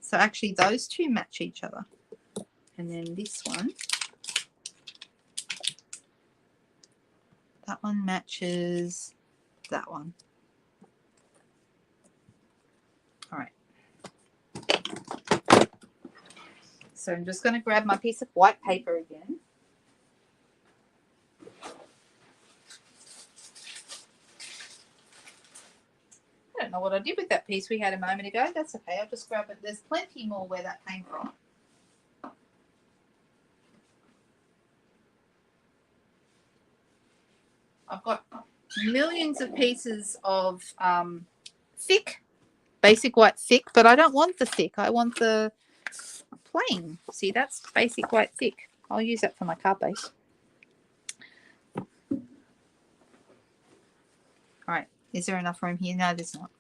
So actually those two match each other. And then this one. That one matches that one. All right. So I'm just going to grab my piece of white paper again. I don't know what I did with that piece we had a moment ago. That's okay. I'll just grab it. There's plenty more where that came from. I've got millions of pieces of thick, basic white thick, but I don't want the thick. I want the plain. See, that's basic white thick. I'll use that for my card base. All right. Is there enough room here? No, there's not.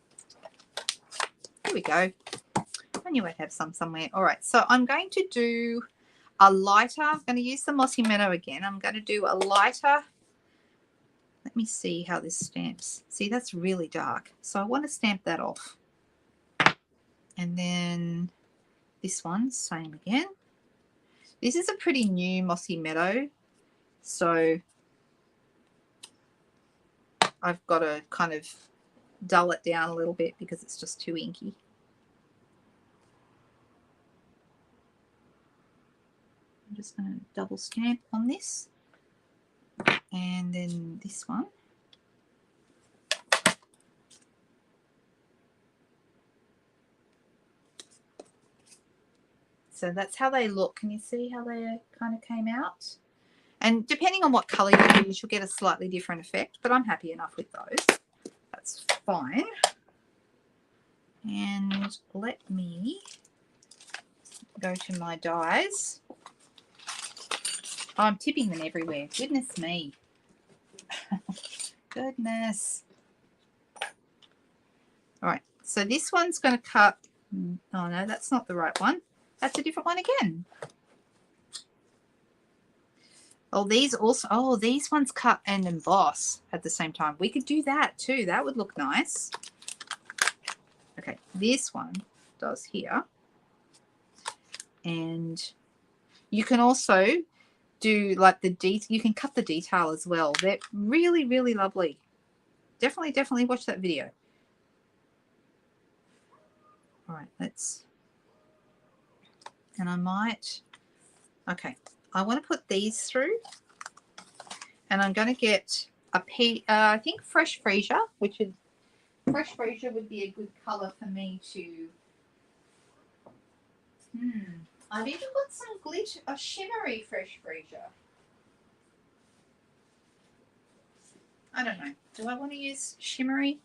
Here we go. I knew I'd have some somewhere. All right. So I'm going to do a lighter. I'm going to use the Mossy Meadow again. I'm going to do a lighter. Let me see how this stamps. See, that's really dark. So I want to stamp that off. And then this one, same again. This is a pretty new Mossy Meadow. So I've got to kind of dull it down a little bit because it's just too inky. I'm just going to double stamp on this. And then this one. So that's how they look. Can you see how they kind of came out? And depending on what colour you use, you'll get a slightly different effect, but I'm happy enough with those. That's fine. And let me go to my dies. Oh, I'm tipping them everywhere. Goodness me. Goodness. All right. So this one's going to cut. Oh, no, that's not the right one. That's a different one again. Oh, these also. Oh, these ones cut and emboss at the same time. We could do that too. That would look nice. Okay. This one does here. And you can also do like the detail. You can cut the detail as well. They're really, really lovely. Definitely watch that video. All right, let's, and I might, okay, I want to put these through, and I'm going to get a I think Fresh Freesia, Fresh Freesia would be a good colour for me to, I've even got some glitter, a shimmery Fresh Freesia. I don't know. Do I want to use shimmery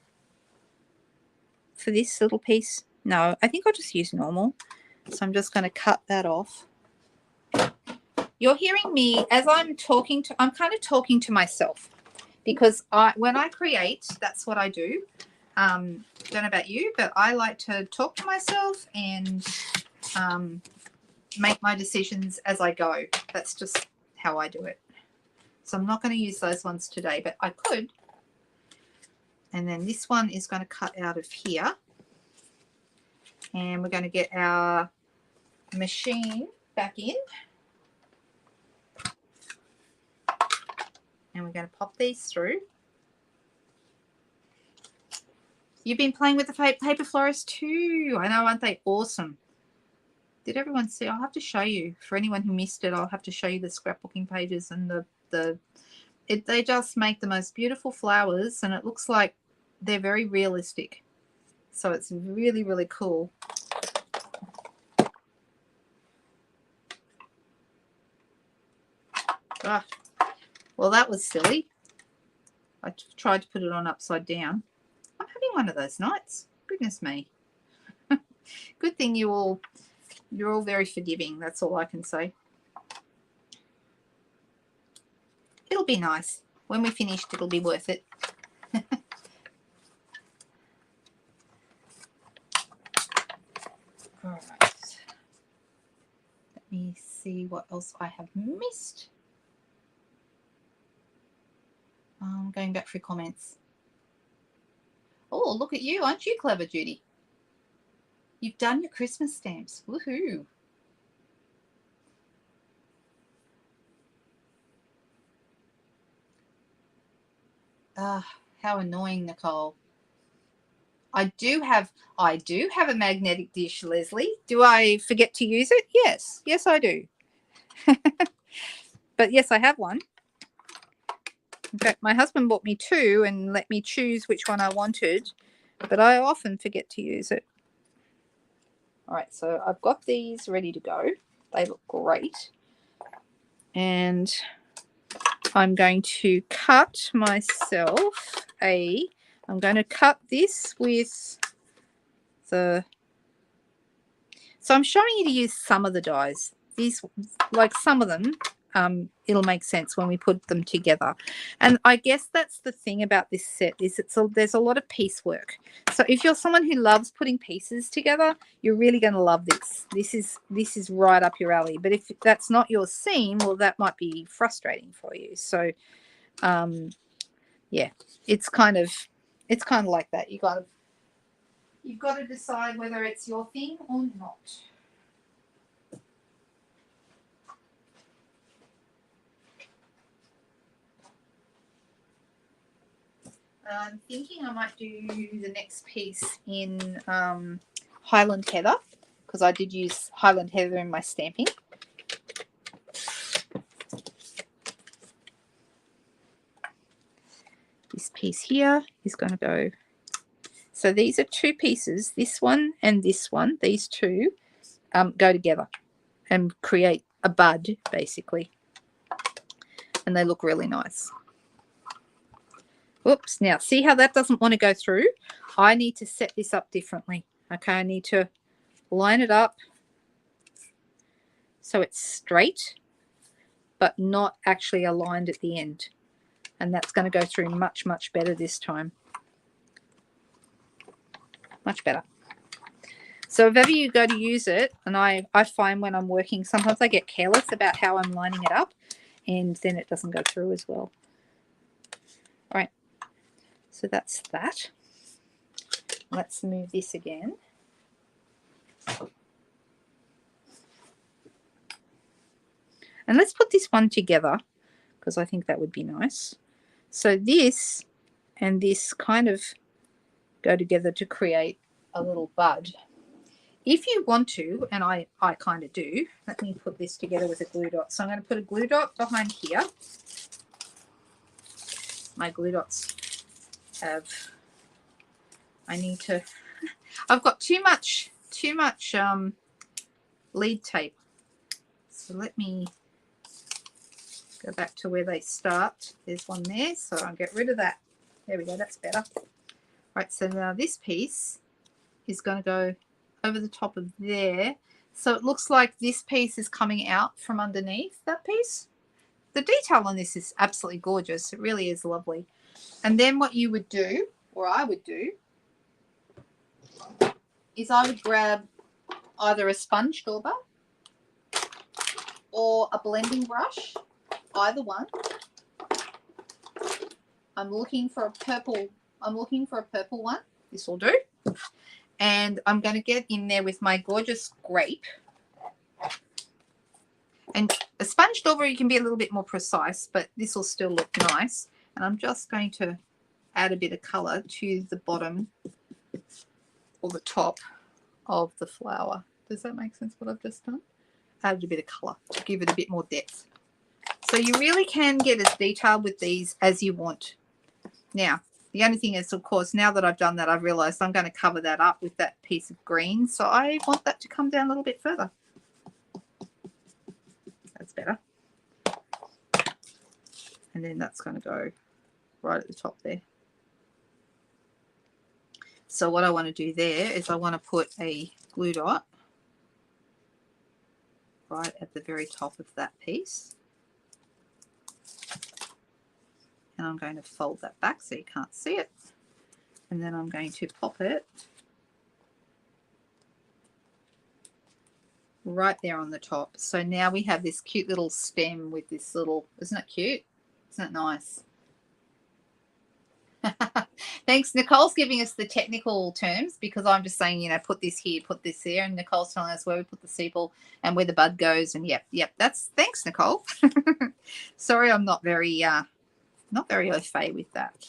for this little piece? No, I think I'll just use normal. So I'm just going to cut that off. You're hearing me as I'm talking to, I'm kind of talking to myself because when I create, that's what I do. Don't know about you, but I like to talk to myself and make my decisions as I go. That's just how I do it. So I'm not going to use those ones today, but I could. And then this one is going to cut out of here. And we're going to get our machine back in. And we're going to pop these through. You've been playing with the paper florist too. I know, aren't they awesome? Did everyone see? I'll have to show you. For anyone who missed it, I'll have to show you the scrapbooking pages and they just make the most beautiful flowers, and it looks like they're very realistic. So it's really, really cool. Ah, well, that was silly. I tried to put it on upside down. I'm having one of those nights. Goodness me. Good thing you're all very forgiving. That's all I can say. It'll be nice. When we're finished, it'll be worth it. All right. Let me see what else I have missed. Going back through comments. Oh, look at you. Aren't you clever, Judy? You've done your Christmas stamps. Woohoo. How annoying, Nicole. I do have a magnetic dish, Leslie. Do I forget to use it? Yes. Yes, I do. But yes, I have one. In fact, my husband bought me two and let me choose which one I wanted, but I often forget to use it. All right, so I've got these ready to go. They look great. And I'm going to cut myself I'm going to cut this with so I'm showing you to use some of the dies. These, like some of them, it'll make sense when we put them together. And I guess that's the thing about this set is there's a lot of piecework. So if you're someone who loves putting pieces together, you're really going to love this. This is right up your alley. But if that's not your scene, well, that might be frustrating for you. So yeah, it's kind of like that. You've got to decide whether it's your thing or not. I'm thinking I might do the next piece in Highland Heather, because I did use Highland Heather in my stamping. This piece here is going to go. So these are two pieces, this one and this one. These two go together and create a bud, basically. And they look really nice. Oops, now see how that doesn't want to go through? I need to set this up differently. Okay, I need to line it up so it's straight, but not actually aligned at the end. And that's going to go through much, much better this time. Much better. So if ever you go to use it, and I find when I'm working, sometimes I get careless about how I'm lining it up, and then it doesn't go through as well. All right. So that's that. Let's move this again. And let's put this one together because I think that would be nice. So this and this kind of go together to create a little bud. If you want to, and I kind of do, let me put this together with a glue dot. So I'm going to put a glue dot behind here. My glue dots I've got too much lead tape. So let me go back to where they start. There's one there, so I'll get rid of that. There we go, that's better. Right, so now this piece is going to go over the top of there. So it looks like this piece is coming out from underneath that piece. The detail on this is absolutely gorgeous. It really is lovely. And then what you would do, or I would do, is I would grab either a sponge dauber or a blending brush, either one. I'm looking for a purple one. This will do. And I'm going to get in there with my gorgeous grape. And a sponge dauber, you can be a little bit more precise, but this will still look nice. And I'm just going to add a bit of colour to the bottom or the top of the flower. Does that make sense what I've just done? Added a bit of colour to give it a bit more depth. So you really can get as detailed with these as you want. Now, the only thing is, of course, now that I've done that, I've realised I'm going to cover that up with that piece of green. So I want that to come down a little bit further. That's better. And then that's going to go right at the top there. So what I want to do there is I want to put a glue dot right at the very top of that piece. And I'm going to fold that back so you can't see it. And then I'm going to pop it right there on the top. So now we have this cute little stem with this little, isn't it cute? Isn't it nice? Thanks. Nicole's giving us the technical terms because I'm just saying, you know, put this here, put this there, and Nicole's telling us where we put the sepal and where the bud goes. And yep, that's, thanks, Nicole. Sorry, I'm not very au fait with that.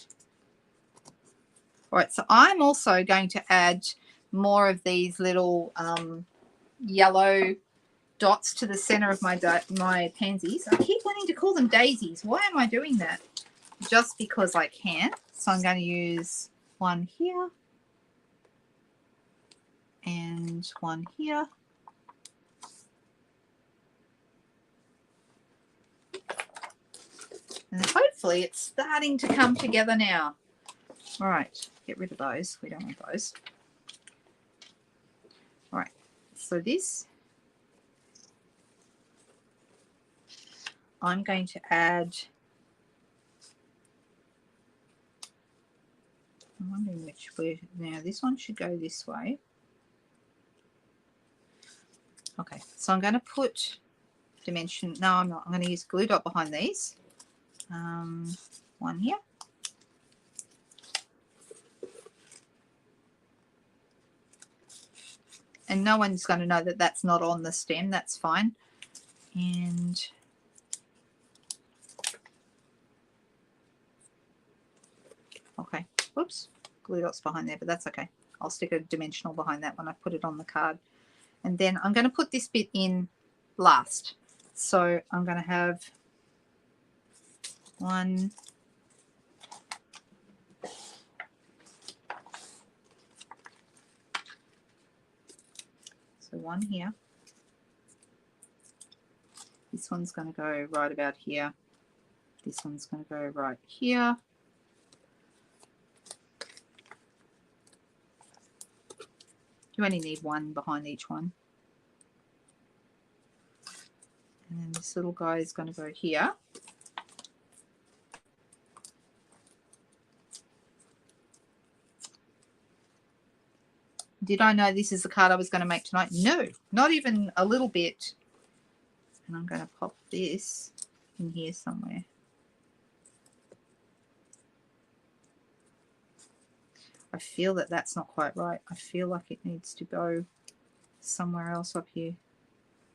All right, so I'm also going to add more of these little yellow dots to the center of my pansies. I keep wanting to call them daisies. Why am I doing that? Just because I can. So I'm going to use one here and one here. And hopefully it's starting to come together now. All right, get rid of those. We don't want those. All right, so this, I'm going to add, I'm wondering which way. Now this one should go this way. Okay, so I'm going to put dimension, no I'm not, I'm going to use glue dot behind these. One here. And no one's going to know that that's not on the stem, that's fine. And okay, whoops, glue dots behind there, but that's okay. I'll stick a dimensional behind that when I put it on the card. And then I'm going to put this bit in last. So I'm going to have one, so one here. This one's going to go right about here. This one's going to go right here. You only need one behind each one. And then this little guy is going to go here. Did I know this is the card I was going to make tonight? No, not even a little bit. And I'm going to pop this in here somewhere. I feel that that's not quite right. I feel like it needs to go somewhere else up here.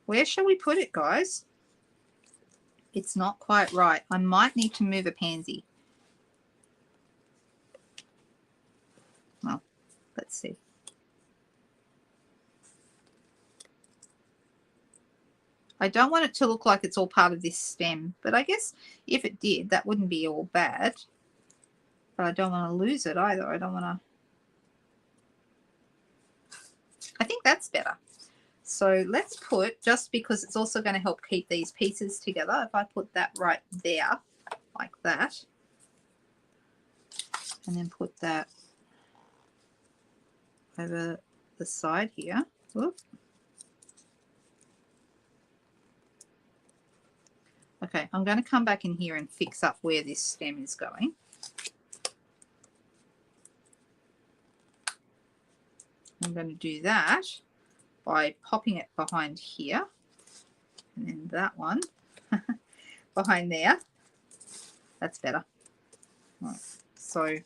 Where shall we put it, guys? It's not quite right. I might need to move a pansy. Well, let's see. I don't want it to look like it's all part of this stem, but I guess if it did, that wouldn't be all bad. But I don't want to lose it either. I don't want to... I think that's better. So let's put, just because it's also going to help keep these pieces together, if I put that right there, like that, and then put that over the side here. Whoop. Okay, I'm going to come back in here and fix up where this stem is going. I'm going to do that by popping it behind here, and then that one behind there. That's better. Right. So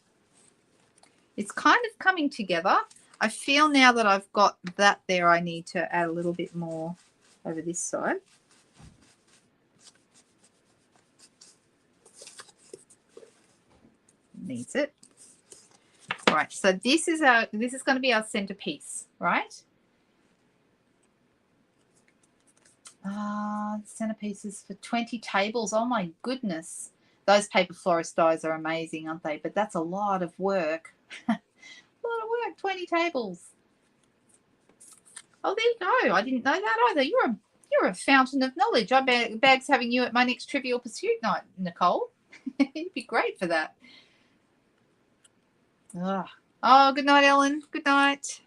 it's kind of coming together. I feel now that I've got that there, I need to add a little bit more over this side. Needs it. Right, so this is going to be our centerpiece, right? Centerpieces for 20 tables. Oh my goodness. Those paper florist dies are amazing, aren't they? But that's a lot of work. A lot of work, 20 tables. Oh, there you go. I didn't know that either. You're a fountain of knowledge. I bags having you at my next Trivial Pursuit night, Nicole. You'd be great for that. Oh, good night, Ellen. Good night.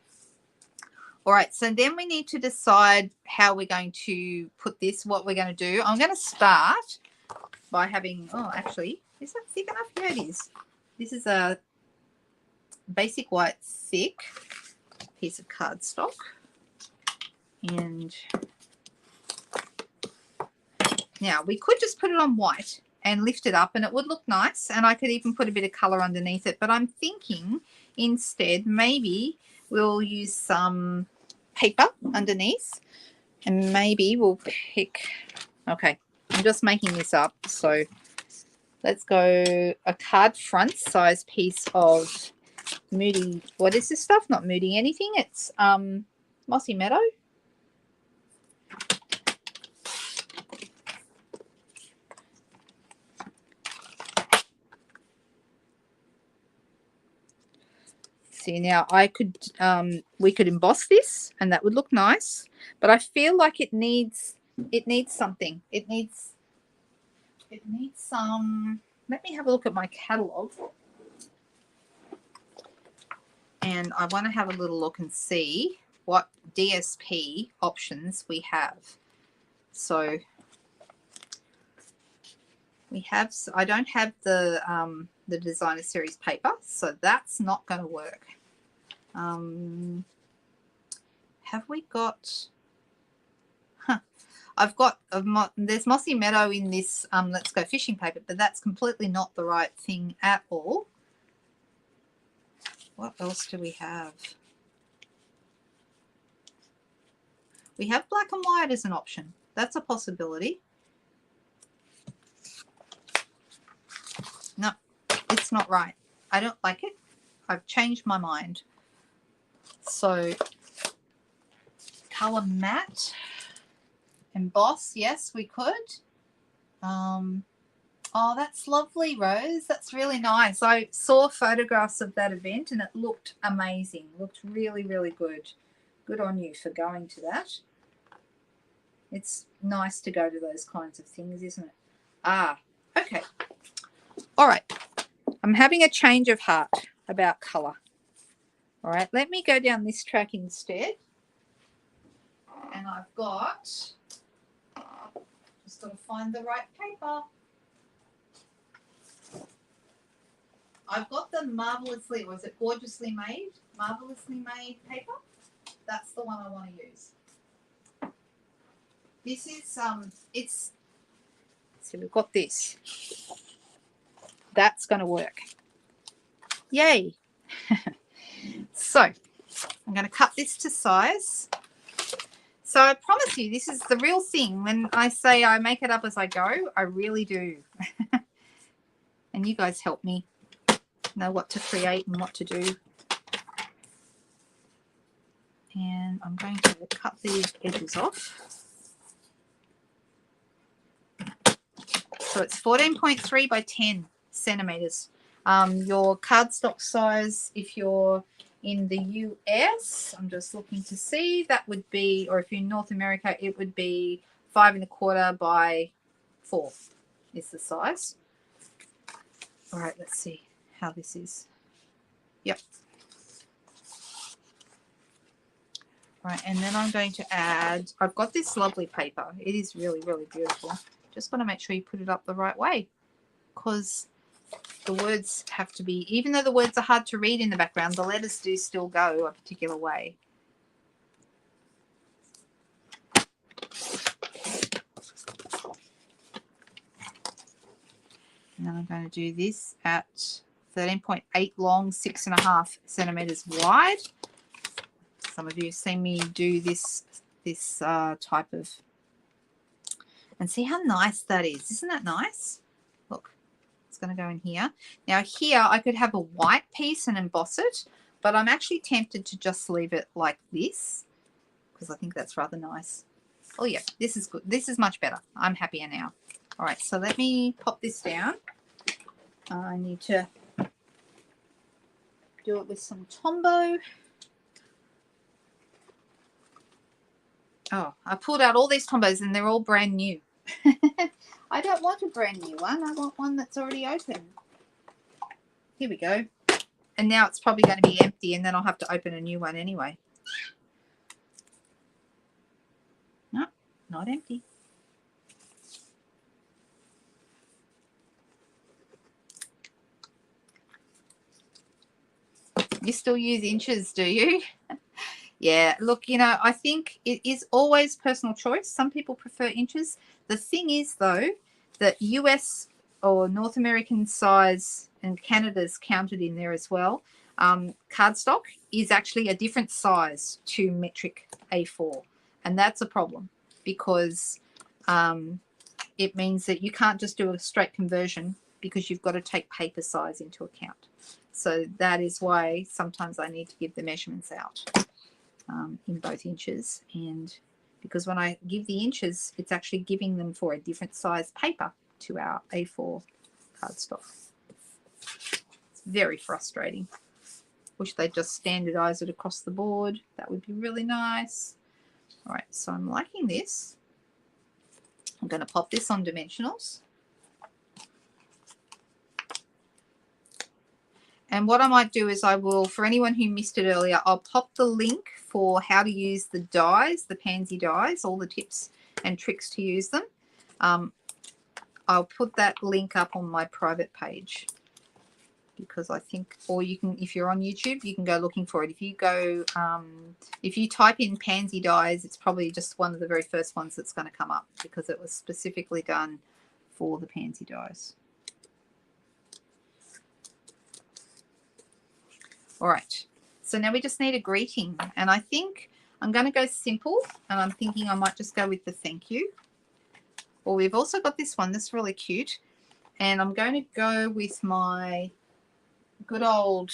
All right, so then we need to decide how we're going to put this, what we're going to do. I'm going to start by having, oh, actually, is that thick enough? Yeah, it is. This is a basic white thick piece of cardstock. And now we could just put it on white and lift it up and it would look nice. And I could even put a bit of color underneath it. But I'm thinking instead maybe we'll use some paper underneath and maybe we'll pick, okay, I'm just making this up, so let's go a card front size piece of Moody, what is this stuff? Not Moody anything, it's Mossy Meadow. See, now I could we could emboss this and that would look nice, but I feel like it needs something. It needs some, let me have a look at my catalog. And I want to have a little look and see what DSP options we have. So we have, I don't have the designer series paper, so that's not going to work. Have we got, I've got, there's Mossy Meadow in this Let's Go Fishing paper, but that's completely not the right thing at all. What else do we have? We have black and white as an option. That's a possibility. No, it's not right. I don't like it. I've changed my mind. So, color matte, emboss, yes, we could. Oh, that's lovely, Rose. That's really nice. I saw photographs of that event and it looked amazing. Looked really, really good. Good on you for going to that. It's nice to go to those kinds of things, isn't it? Ah, okay. All right. I'm having a change of heart about colour. All right, let me go down this track instead. And I've got, just got to find the right paper. I've got the Marvelously, was it Gorgeously Made? Marvelously Made paper. That's the one I want to use. This is, it's, so we've got this. That's going to work. Yay. So I'm going to cut this to size. So I promise you, this is the real thing. When I say I make it up as I go, I really do. And you guys help me know what to create and what to do. And I'm going to cut these edges off. So it's 14.3 by 10 centimeters. Your cardstock size, if you're in the US, I'm just looking to see, that would be, or if you're in North America, it would be 5 1/4 by 4 is the size. All right, let's see how this is. Yep. Right, and then I'm going to add, I've got this lovely paper. It is really, really beautiful. Just want to make sure you put it up the right way, because the words have to be, even though the words are hard to read in the background, the letters do still go a particular way. And then I'm going to do this at 13.8 long, 6.5 centimeters wide. Some of you have seen me do this type of, and see how nice that is. Isn't that nice? Look, It's going to go in here. Now here I could have a white piece and emboss it, but I'm actually tempted to just leave it like this because I think that's rather nice. Oh yeah, this is good. This is much better. I'm happier now. All right, so let me pop this down. I need to do it with some Tombow. Oh, I pulled out all these Tombows and they're all brand new. I don't want a brand new one. I want one that's already open. Here we go. And now it's probably going to be empty and then I'll have to open a new one anyway. No, not empty. You still use inches, do you? Yeah, look, you know, I think it is always personal choice. Some people prefer inches. The thing is, though, that US or North American size and Canada's counted in there as well. Cardstock is actually a different size to metric A4. And that's a problem because it means that you can't just do a straight conversion because you've got to take paper size into account. So that is why sometimes I need to give the measurements out in both inches. And because when I give the inches, it's actually giving them for a different size paper to our A4 cardstock. It's very frustrating. Wish they'd just standardize it across the board. That would be really nice. All right, so I'm liking this. I'm going to pop this on dimensionals. And what I might do is I will, for anyone who missed it earlier, I'll pop the link for how to use the dies, the Pansy dies, all the tips and tricks to use them. I'll put that link up on my private page because I think, or you can, if you're on YouTube, you can go looking for it. If you go, if you type in Pansy dies, it's probably just one of the very first ones that's going to come up because it was specifically done for the Pansy dies. All right, so now we just need a greeting, and I think I'm going to go simple, and I'm thinking I might just go with the thank you. Well, we've also got this one that's really cute, and I'm going to go with my good old,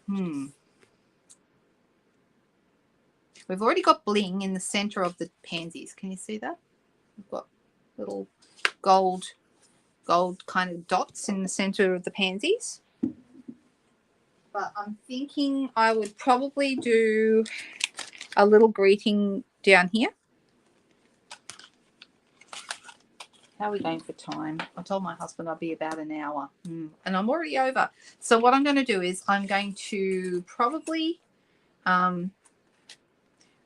we've already got bling in the center of the pansies. Can you see that? We've got little gold kind of dots in the center of the pansies. But I'm thinking I would probably do a little greeting down here. How are we going for time? I told my husband I'd be about an hour. And I'm already over. So what I'm going to do is I'm going to probably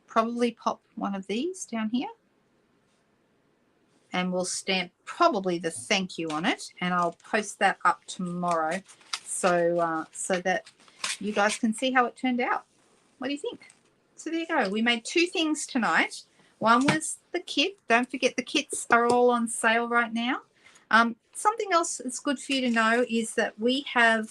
pop one of these down here. And we'll stamp probably the thank you on it. And I'll post that up tomorrow so that you guys can see how it turned out. What do you think? So there you go. We made two things tonight. One was the kit. Don't forget the kits are all on sale right now. Something else that's good for you to know is that we have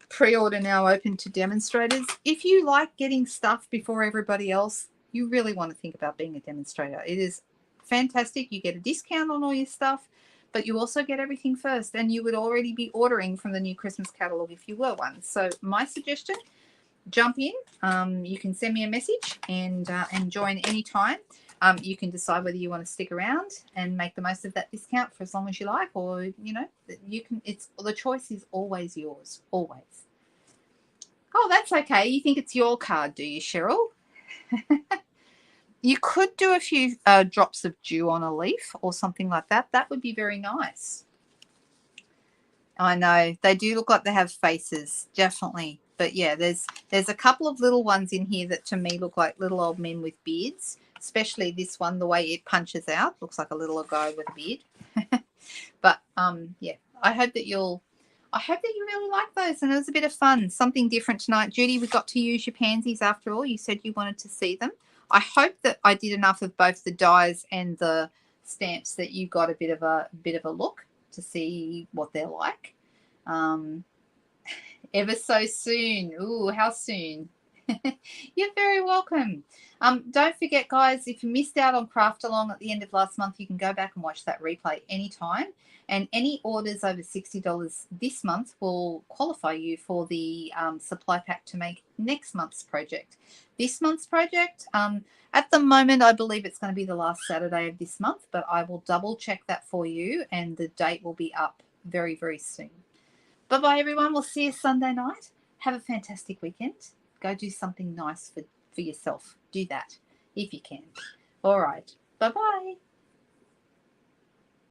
pre-order now open to demonstrators. If you like getting stuff before everybody else, you really want to think about being a demonstrator. It is fantastic. You get a discount on all your stuff, but you also get everything first, and you would already be ordering from the new Christmas catalog if you were one. So my suggestion, jump in. You can send me a message and join anytime. You can decide whether you want to stick around and make the most of that discount for as long as you like, or you know, you can. It's the choice is always yours, always. Oh, that's okay. You think it's your card, do you, Cheryl? You could do a few drops of dew on a leaf or something like that. That would be very nice. I know. They do look like they have faces, definitely. But yeah, there's a couple of little ones in here that to me look like little old men with beards, especially this one, the way it punches out. Looks like a little guy with a beard. But yeah, I hope that you really like those, and it was a bit of fun, something different tonight. Judy, we got to use your pansies after all. You said you wanted to see them. I hope that I did enough of both the dies and the stamps that you got a bit of a look to see what they're like. Ever so soon. Ooh, how soon? You're very welcome. Don't forget, guys, if you missed out on Craft Along at the end of last month, you can go back and watch that replay anytime. And any orders over $60 this month will qualify you for the supply pack to make next month's project. This month's project, at the moment, I believe it's going to be the last Saturday of this month, but I will double check that for you, and the date will be up very, very soon. Bye-bye, everyone. We'll see you Sunday night. Have a fantastic weekend. Go do something nice for yourself. Do that if you can. All right. Bye-bye.